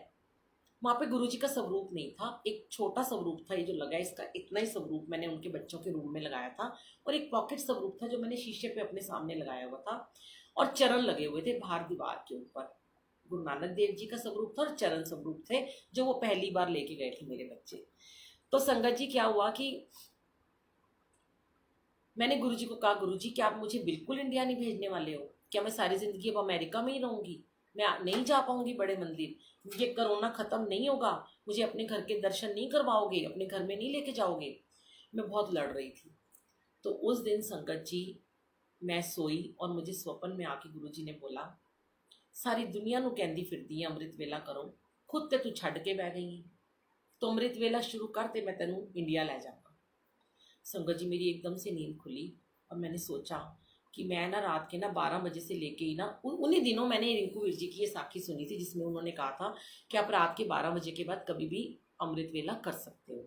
वहाँ पे गुरुजी का स्वरूप नहीं था, एक छोटा स्वरूप था, ये जो लगा है इसका इतना ही स्वरूप मैंने उनके बच्चों के रूम में लगाया था, और एक पॉकेट स्वरूप था जो मैंने शीशे पे अपने सामने लगाया हुआ था, और चरण लगे हुए थे बाहर दीवार के ऊपर। गुरु नानक देव जी का स्वरूप था और चरण स्वरूप थे, जो वो पहली बार लेके गए थे मेरे बच्चे। तो संगत जी क्या हुआ कि मैंने गुरुजी को कहा, गुरुजी क्या आप मुझे बिल्कुल इंडिया नहीं भेजने वाले हो? क्या मैं सारी जिंदगी अब अमेरिका में ही रहूंगी? मैं नहीं जा पाऊंगी बड़े मंदिर, ये कोरोना खत्म नहीं होगा, मुझे अपने घर के दर्शन नहीं करवाओगे, अपने घर में नहीं लेके जाओगे? मैं बहुत लड़ रही थी। तो उस दिन संगत जी, मैं सोई और मुझे स्वप्न में आके गुरुजी ने बोला, सारी दुनिया ਨੂੰ ਕਹਿੰਦੀ ਫਿਰਦੀ ਹੈ ਅੰਮ੍ਰਿਤ ਵੇਲਾ ਕਰੋ, खुद ਤੇ तू ਛੱਡ के बह गई है, तो अमृत वेला शुरू कर ते मैं तेनू इंडिया लै जाऊंगा। संगत जी मेरी एकदम से नींद खुली, और मैंने सोचा कि मैं ना रात के ना 12 बजे से लेके ही ना उन्हीं दिनों मैंने रिंकू वीर जी की ये साखी सुनी थी, जिसमें उन्होंने कहा था कि आप रात के 12 बजे के बाद कभी भी अमृत वेला कर सकते हो।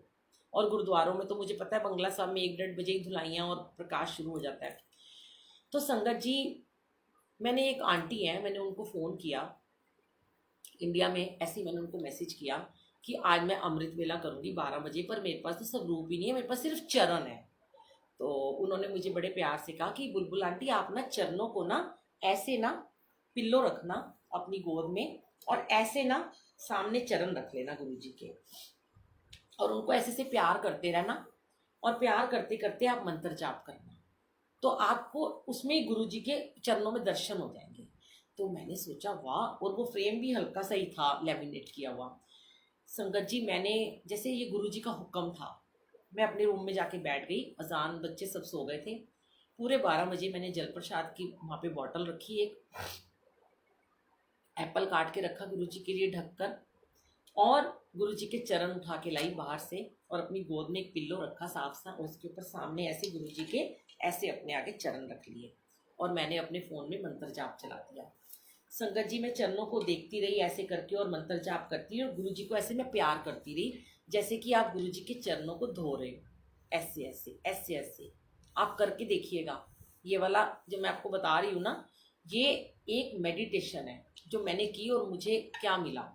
और गुरुद्वारों में तो मुझे पता है बंगला साहब में 1-1:30 बजे ही धुलाइयाँ और प्रकाश शुरू हो जाता है। तो संगत जी, मैंने एक आंटी है, मैंने उनको फ़ोन किया इंडिया में, ऐसे ही मैंने उनको मैसेज किया कि आज मैं अमृत वेला करूँगी 12 बजे, पर मेरे पास तो स्वरूप ही नहीं है, मेरे पास सिर्फ चरण है। तो उन्होंने मुझे बड़े प्यार से कहा कि बुलबुल आंटी आप ना चरणों को ना ऐसे ना पिल्लो रखना अपनी गोद में, और ऐसे ना सामने चरण रख लेना गुरु जी के, और उनको ऐसे से प्यार करते रहना, और प्यार करते करते आप मंत्र जाप करना, तो आपको उसमें गुरु जी के चरणों में दर्शन हो जाएंगे। तो मैंने सोचा वाह, और वो फ्रेम भी हल्का सा ही था, लेमिनेट किया हुआ। संगत जी, मैंने जैसे ये गुरु जी का हुक्म था, मैं अपने रूम में जाके बैठ गई, अजान, बच्चे सब सो गए थे। पूरे 12 बजे मैंने जल प्रसाद की वहाँ पे बॉटल रखी, एक एप्पल काट के रखा गुरु जी के लिए ढककर, और गुरु जी के चरण उठा के लाई बाहर से, और अपनी गोद में एक पिल्लो रखा साफ सा, उसके ऊपर सामने ऐसे गुरु जी के ऐसे अपने आगे चरण रख लिए, और मैंने अपने फ़ोन में मंत्र जाप चला दिया। संगत जी, मैं चरणों को देखती रही ऐसे करके, और मंत्र जाप करती रही, और गुरु जी को ऐसे मैं प्यार करती रही, जैसे कि आप गुरु जी के चरणों को धो रहे हो, ऐसे ऐसे ऐसे ऐसे। आप करके देखिएगा, ये वाला जो मैं आपको बता रही हूँ ना, ये एक मेडिटेशन है जो मैंने की, और मुझे क्या मिला।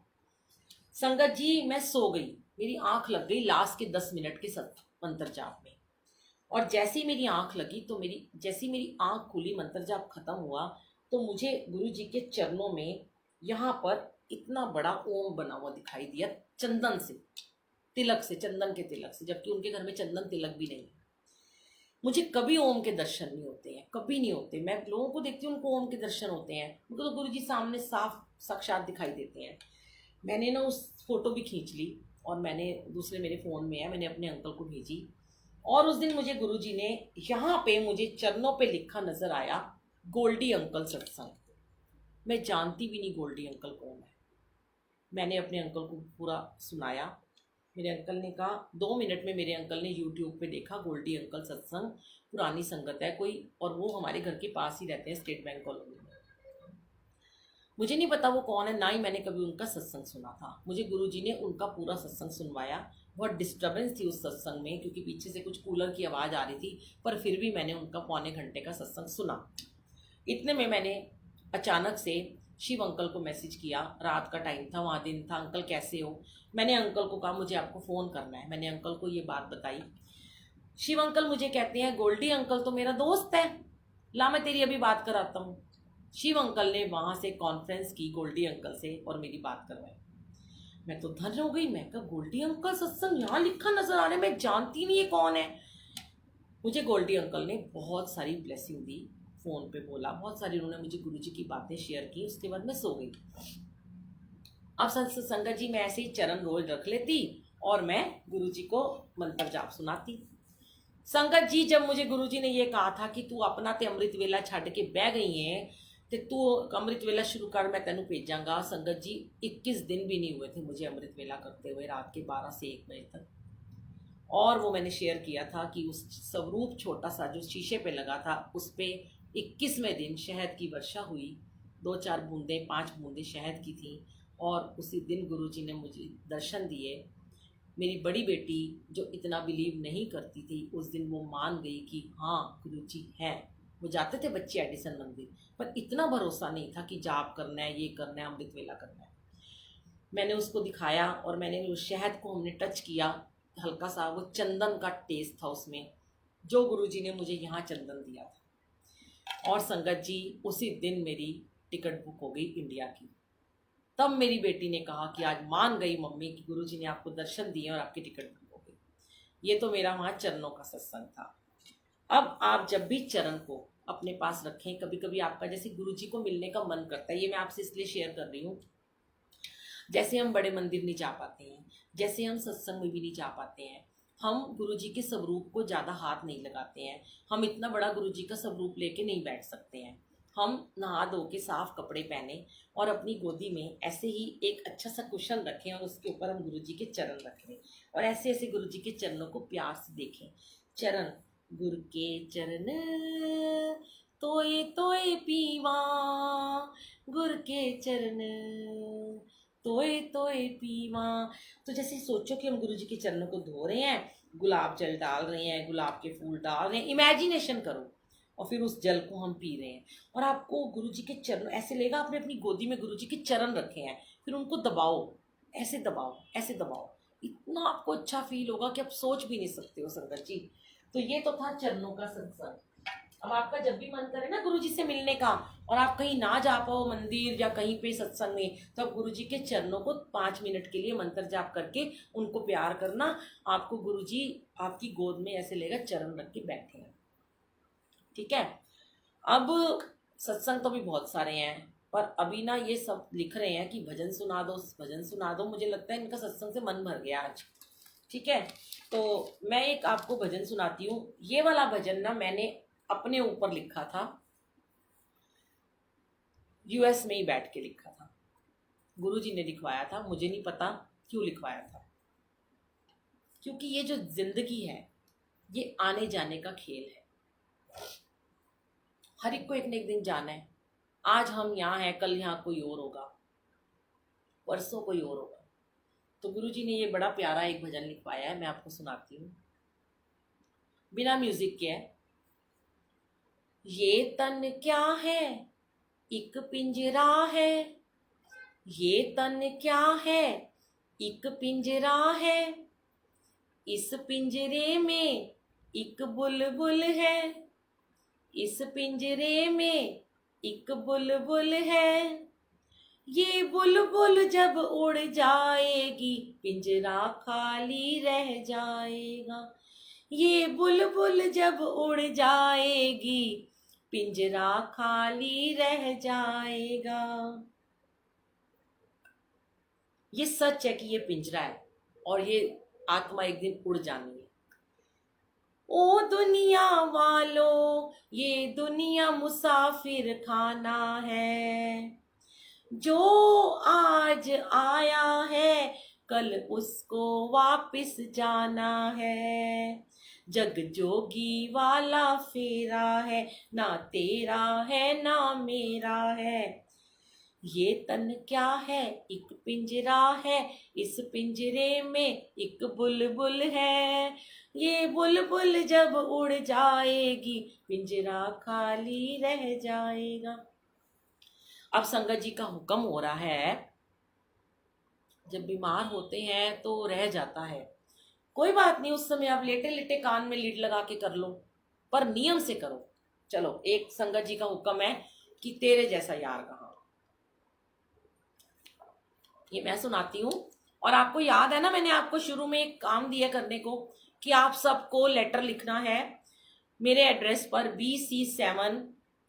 संगत जी, मैं सो गई, मेरी आंख लग गई लास्ट के 10 मिनट के मंत्र जाप में, और जैसे ही मेरी आंख लगी, तो जैसी मेरी आंख खुली, मंत्र जाप खत्म हुआ, तो मुझे गुरु जी के चरणों में यहाँ पर इतना बड़ा ओम बना हुआ दिखाई दिया, चंदन से, तिलक से, चंदन के तिलक से, जबकि उनके घर में चंदन तिलक भी नहीं है। मुझे कभी ओम के दर्शन नहीं होते हैं, कभी नहीं होते। मैं लोगों को देखती हूँ उनको ओम के दर्शन होते हैं, उनको तो गुरु जी सामने साफ साक्षात दिखाई देते हैं। मैंने ना उस फोटो भी खींच ली, और मैंने दूसरे मेरे फ़ोन में है, मैंने अपने अंकल को भेजी, और उस दिन मुझे गुरुजी ने यहाँ पे मुझे चरणों पे लिखा नजर आया, गोल्डी अंकल सत्संग। मैं जानती भी नहीं गोल्डी अंकल कौन है। मैंने अपने अंकल को पूरा सुनाया, मेरे अंकल ने कहा, 2 मिनट में मेरे अंकल ने यूट्यूब पे देखा गोल्डी अंकल सत्संग, पुरानी संगत है कोई, और वो हमारे घर के पास ही रहते हैं, स्टेट बैंक कॉलोनी में। मुझे नहीं पता वो कौन है, ना ही मैंने कभी उनका सत्संग सुना था। मुझे गुरुजी ने उनका पूरा सत्संग सुनवाया। बहुत डिस्टर्बेंस थी उस सत्संग में, क्योंकि पीछे से कुछ कूलर की आवाज़ आ रही थी, पर फिर भी मैंने उनका पौने घंटे का सत्संग सुना। इतने में मैंने अचानक से शिव अंकल को मैसेज किया, रात का टाइम था, वहाँ दिन था, अंकल कैसे हो? मैंने अंकल को कहा मुझे आपको फ़ोन करना है, मैंने अंकल को ये बात बताई। शिव अंकल मुझे कहते हैं, गोल्डी अंकल तो मेरा दोस्त है, ला मैं तेरी अभी बात कराता हूँ। शिव अंकल ने वहाँ से कॉन्फ्रेंस की गोल्डी अंकल से, और मेरी बात करवाई। मैं तो धन्य हो गई, मैं कहा गोल्डी अंकल सत्संग यहाँ लिखा नजर आ रहा है, मैं जानती नहीं ये कौन है। मुझे गोल्डी अंकल ने बहुत सारी ब्लेसिंग दी, फ़ोन पे बोला, बहुत सारी उन्होंने मुझे गुरुजी की बातें शेयर की। उसके बाद मैं सो गई। अब संगत जी, मैं ऐसे ही चरण रोज रख लेती, और मैं गुरुजी को मंत्र जाप सुनाती। संगत जी, जब मुझे गुरुजी ने ये कहा था कि तू अपना ते अमृत वेला छड़ के बह गई है, तो तू अमृत वेला शुरू कर, मैं तेनू भेजांगा। संगत जी, 21 दिन भी नहीं हुए थे मुझे अमृत वेला करते हुए, रात के 12 से 1 बजे तक। और वो मैंने शेयर किया था कि उस स्वरूप छोटा सा जो शीशे पे लगा था, उस पे 21वें दिन शहद की वर्षा हुई। 2-4 बूंदें, 5 बूंदें शहद की थी और उसी दिन गुरुजी ने मुझे दर्शन दिए। मेरी बड़ी बेटी जो इतना बिलीव नहीं करती थी, उस दिन वो मान गई कि हाँ गुरुजी हैं। वो जाते थे बच्चे एडिसन मंदिर, पर इतना भरोसा नहीं था कि जाप करना है, ये करना है, अमृत वेला करना है। मैंने उसको दिखाया और मैंने उस शहद को हमने टच किया, हल्का सा वो चंदन का टेस्ट था उसमें, जो गुरुजी ने मुझे यहाँ चंदन दिया था। और संगत जी, उसी दिन मेरी टिकट बुक हो गई इंडिया की। तब मेरी बेटी ने कहा कि आज मान गई मम्मी कि गुरुजी ने आपको दर्शन दिए और आपकी टिकट बुक हो गई। ये तो मेरा वहाँ चरणों का सत्संग था। अब आप जब भी चरण को अपने पास रखें, कभी कभी आपका जैसे गुरुजी को मिलने का मन करता है, ये मैं आपसे इसलिए शेयर कर रही हूँ। जैसे हम बड़े मंदिर नहीं जा पाते हैं, जैसे हम सत्संग में भी नहीं जा पाते हैं, हम गुरुजी के स्वरूप को ज़्यादा हाथ नहीं लगाते हैं, हम इतना बड़ा गुरुजी का स्वरूप लेके नहीं बैठ सकते हैं। हम नहा धो के साफ कपड़े पहने और अपनी गोदी में ऐसे ही एक अच्छा सा कुशन रखें और उसके ऊपर हम गुरुजी के चरण रखें और ऐसे ऐसे गुरुजी के चरणों को प्यार से देखें। चरण, गुरु के चरण तोए तोए पीवा, गुरु के चरण तोए तोए पीवा। तो जैसे सोचो कि हम गुरुजी के चरणों को धो रहे हैं, गुलाब जल डाल रहे हैं, गुलाब के फूल डाल रहे हैं, इमेजिनेशन करो, और फिर उस जल को हम पी रहे हैं और आपको गुरुजी के चरण ऐसे लेगा, आपने अपनी गोदी में गुरुजी के चरण रखे हैं, फिर उनको दबाओ, ऐसे दबाओ, ऐसे दबाओ, इतना आपको अच्छा फील होगा कि आप सोच भी नहीं सकते हो संगत जी। तो ये तो था चरणों का सत्संग। अब आपका जब भी मन करे ना गुरुजी से मिलने का और आप कहीं ना जा पाओ मंदिर या कहीं पे सत्संग में, तो आप गुरुजी के चरणों को 5 मिनट के लिए मंत्र जाप करके उनको प्यार करना। आपको गुरुजी आपकी गोद में ऐसे लेगा, चरण रख के बैठे हैं, ठीक है। अब सत्संग तो भी बहुत सारे हैं, पर अभी ना ये सब लिख रहे हैं कि भजन सुना दो, भजन सुना दो। मुझे लगता है इनका सत्संग से मन भर गया आज, ठीक है। तो मैं एक आपको भजन सुनाती हूँ। ये वाला भजन ना मैंने अपने ऊपर लिखा था, यूएस में ही बैठ के लिखा था, गुरुजी ने लिखवाया था, मुझे नहीं पता क्यों लिखवाया था, क्योंकि ये जो जिंदगी है ये आने जाने का खेल है। हर एक को एक न एक दिन जाना है। आज हम यहाँ हैं, कल यहाँ कोई और होगा, परसों कोई और होगा। तो गुरुजी ने ये बड़ा प्यारा एक भजन लिखवाया है, मैं आपको सुनाती हूँ, बिना म्यूजिक के है। ये तन क्या है, एक पिंजरा है, ये तन क्या है, एक पिंजरा है, इस पिंजरे में एक बुलबुल है, इस पिंजरे में एक बुलबुल है। ये बुलबुल जब उड़ जाएगी पिंजरा खाली रह जाएगा, ये बुलबुल जब उड़ जाएगी पिंजरा खाली रह जाएगा। ये सच है कि ये पिंजरा है और ये आत्मा एक दिन उड़ जानी है। ओ दुनिया वालों, ये दुनिया मुसाफिर खाना है, जो आज आया है कल उसको वापिस जाना है। जग जोगी वाला फेरा है, ना तेरा है ना मेरा है। ये तन क्या है, एक पिंजरा है, इस पिंजरे में एक बुलबुल है। ये बुलबुल जब उड़ जाएगी पिंजरा खाली रह जाएगा। अब संगत जी का हुक्म हो रहा है, जब बीमार होते हैं तो रह जाता है, कोई बात नहीं, उस समय आप लेटे लेटे कान में लीड लगा के कर लो, पर नियम से करो। चलो, एक संगत जी का हुक्म है कि तेरे जैसा यार कहाँ, ये मैं सुनाती हूँ। और आपको याद है ना, मैंने आपको शुरू में एक काम दिया करने को कि आप सबको लेटर लिखना है मेरे एड्रेस पर, BC7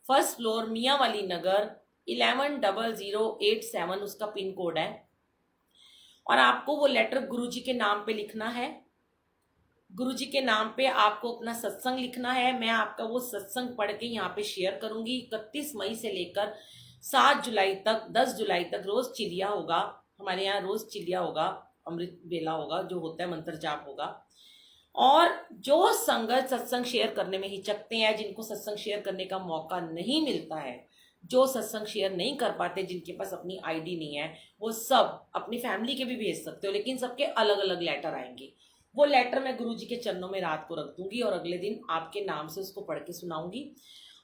फर्स्ट फ्लोर, मियाँ वाली नगर, 110087 उसका पिन कोड है। और आपको वो लेटर गुरुजी के नाम पे लिखना है, गुरुजी के नाम पे आपको अपना सत्संग लिखना है। मैं आपका वो सत्संग पढ़ के यहाँ पे शेयर करूंगी। 31 मई से लेकर 7 जुलाई तक, 10 जुलाई तक रोज चिलिया होगा, हमारे यहाँ रोज चिलिया होगा, अमृत बेला होगा, जो होता है मंत्र जाप होगा। और जो संगत सत्संग शेयर करने में हिचकते हैं, जिनको सत्संग शेयर करने का मौका नहीं मिलता है, जो सत्संग शेयर नहीं कर पाते, जिनके पास अपनी आईडी नहीं है, वो सब अपनी फैमिली के भी भेज सकते हो, लेकिन सबके अलग अलग लेटर आएंगे। वो लेटर मैं गुरुजी के चरणों में रात को रख दूंगी और अगले दिन आपके नाम से उसको पढ़ के सुनाऊंगी।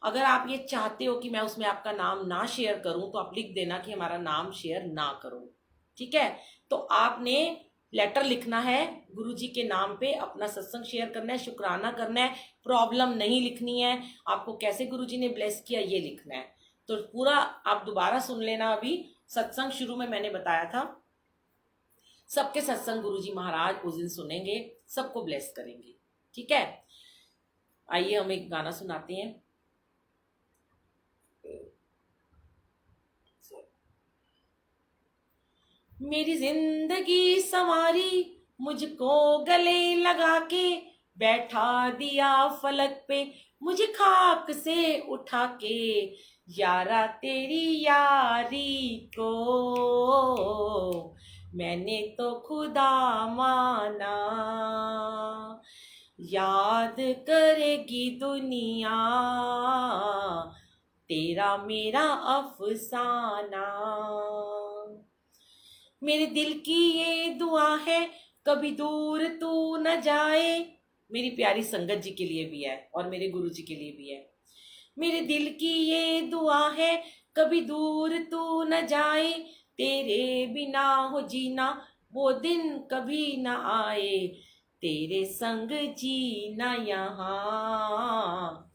अगर आप ये चाहते हो कि मैं उसमें आपका नाम ना शेयर करूं, तो आप लिख देना कि हमारा नाम शेयर ना करो, ठीक है। तो आपने लेटर लिखना है गुरुजी के नाम पे, अपना सत्संग शेयर करना है, शुक्राना करना है, प्रॉब्लम नहीं लिखनी है, आपको कैसे गुरुजी ने ब्लेस किया ये लिखना है। तो पूरा आप दोबारा सुन लेना। अभी सत्संग शुरू में मैंने बताया था, सबके सत्संग गुरुजी महाराज उस दिन सुनेंगे, सबको ब्लेस करेंगे, ठीक है। आइए हम एक गाना सुनाते हैं। मेरी जिंदगी संवारी, मुझको गले लगा के बैठा दिया फलक पे, मुझे खाक से उठा के, यारा तेरी यारी को मैंने तो खुदा माना। याद करेगी दुनिया तेरा मेरा अफसाना। मेरे दिल की ये दुआ है, कभी दूर तू न जाए। मेरी प्यारी संगत जी के लिए भी है और मेरे गुरु जी के लिए भी है। मेरे दिल की ये दुआ है, कभी दूर तू न जाए, तेरे बिना हो जीना वो दिन कभी न आए, तेरे संग जीना यहाँ,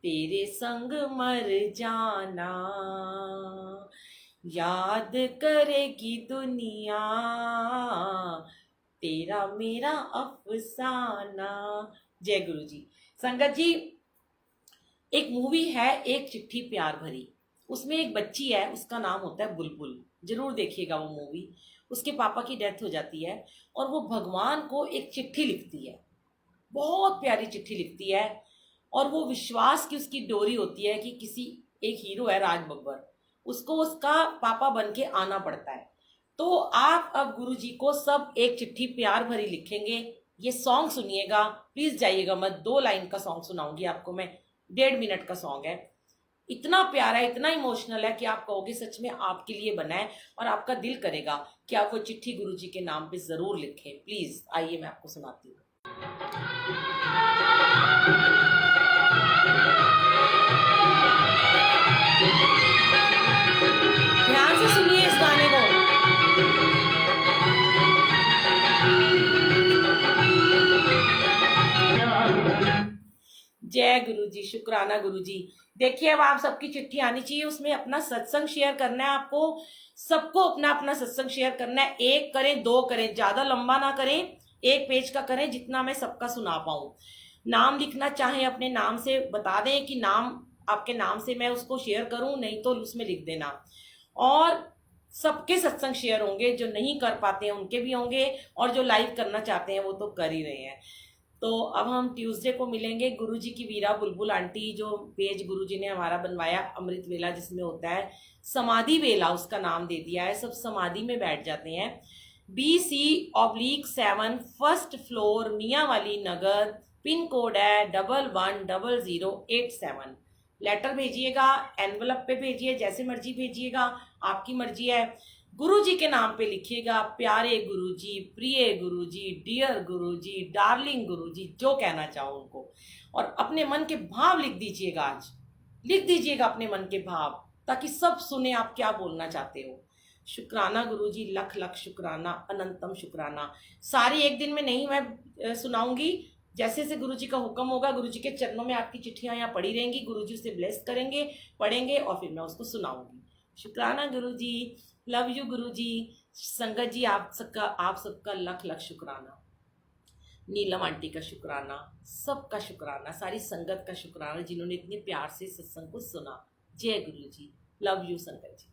तेरे संग मर जाना। याद करेगी दुनिया तेरा मेरा अफसाना। जय गुरु जी। संगत जी, एक मूवी है एक चिट्ठी प्यार भरी, उसमें एक बच्ची है, उसका नाम होता है बुलबुल। जरूर देखिएगा वो मूवी। उसके पापा की डेथ हो जाती है और वो भगवान को एक चिट्ठी लिखती है, बहुत प्यारी चिट्ठी लिखती है। और वो विश्वास की उसकी डोरी होती है कि किसी, एक हीरो है राज बब्बर, उसको उसका पापा बन के आना पड़ता है। तो आप अब गुरु जी को सब एक चिट्ठी प्यार भरी लिखेंगे। ये सॉन्ग सुनिएगा, प्लीज जाइएगा मत। 2 लाइन का सॉन्ग सुनाऊंगी आपको मैं, 1.5 मिनट का सॉन्ग है। इतना प्यारा है, इतना इमोशनल है कि आप कहोगे सच में आपके लिए बना है, और आपका दिल करेगा कि आप वो चिट्ठी गुरु जी के नाम पे जरूर लिखें। प्लीज आइए मैं आपको सुनाती हूँ। ध्यान से सुनिए इस गाने को। जय गुरु जी, शुक्राना गुरु जी। देखिए अब आप सबकी चिट्ठी आनी चाहिए, उसमें अपना सत्संग शेयर करना है आपको, सबको अपना अपना सत्संग शेयर करना है। 1 करें 2 करें, ज्यादा लंबा ना करें, 1 पेज का करें, जितना मैं सबका सुना पाऊं। नाम लिखना चाहे अपने नाम से बता दें कि नाम, आपके नाम से मैं उसको शेयर करूं, नहीं तो उसमें लिख देना। और सबके सत्संग शेयर होंगे, जो नहीं कर पाते हैं उनके भी होंगे, और जो लाइव करना चाहते हैं वो तो कर ही रहे हैं। तो अब हम ट्यूसडे को मिलेंगे। गुरुजी की वीरा बुलबुल आंटी, जो पेज गुरुजी ने हमारा बनवाया अमृत वेला, जिसमें होता है समाधि वेला, उसका नाम दे दिया है, सब समाधि में बैठ जाते हैं। BC/7 फर्स्ट फ्लोर, मियाँवाली नगर, पिन कोड है 110087। लेटर भेजिएगा, एनवलप पे भेजिए, जैसे मर्जी भेजिएगा, आपकी मर्जी है। गुरु जी के नाम पे लिखिएगा, प्यारे गुरु जी, प्रिय गुरु जी, डियर गुरु जी, डार्लिंग गुरु जी, जो कहना चाहो उनको। और अपने मन के भाव लिख दीजिएगा, आज लिख दीजिएगा अपने मन के भाव, ताकि सब सुने आप क्या बोलना चाहते हो। शुक्राना गुरु जी, लख लख शुक्राना, अनंतम शुक्राना। सारी एक दिन में नहीं मैं सुनाऊंगी, जैसे जैसे गुरु जी का हुक्म होगा। गुरु जी के चरणों में आपकी चिट्ठियां यहाँ पड़ी रहेंगी, गुरु जी उसे ब्लेस करेंगे, पढ़ेंगे, और फिर मैं उसको सुनाऊंगी। शुक्राना गुरु जी, लव यू गुरु जी। संगत जी, आप सबका लख लख शुक्राना। नीलम आंटी का शुक्राना, सबका शुक्राना, सारी संगत का शुक्राना, जिन्होंने इतने प्यार से सत्संग को सुना। जय गुरु जी, लव यू संगत जी।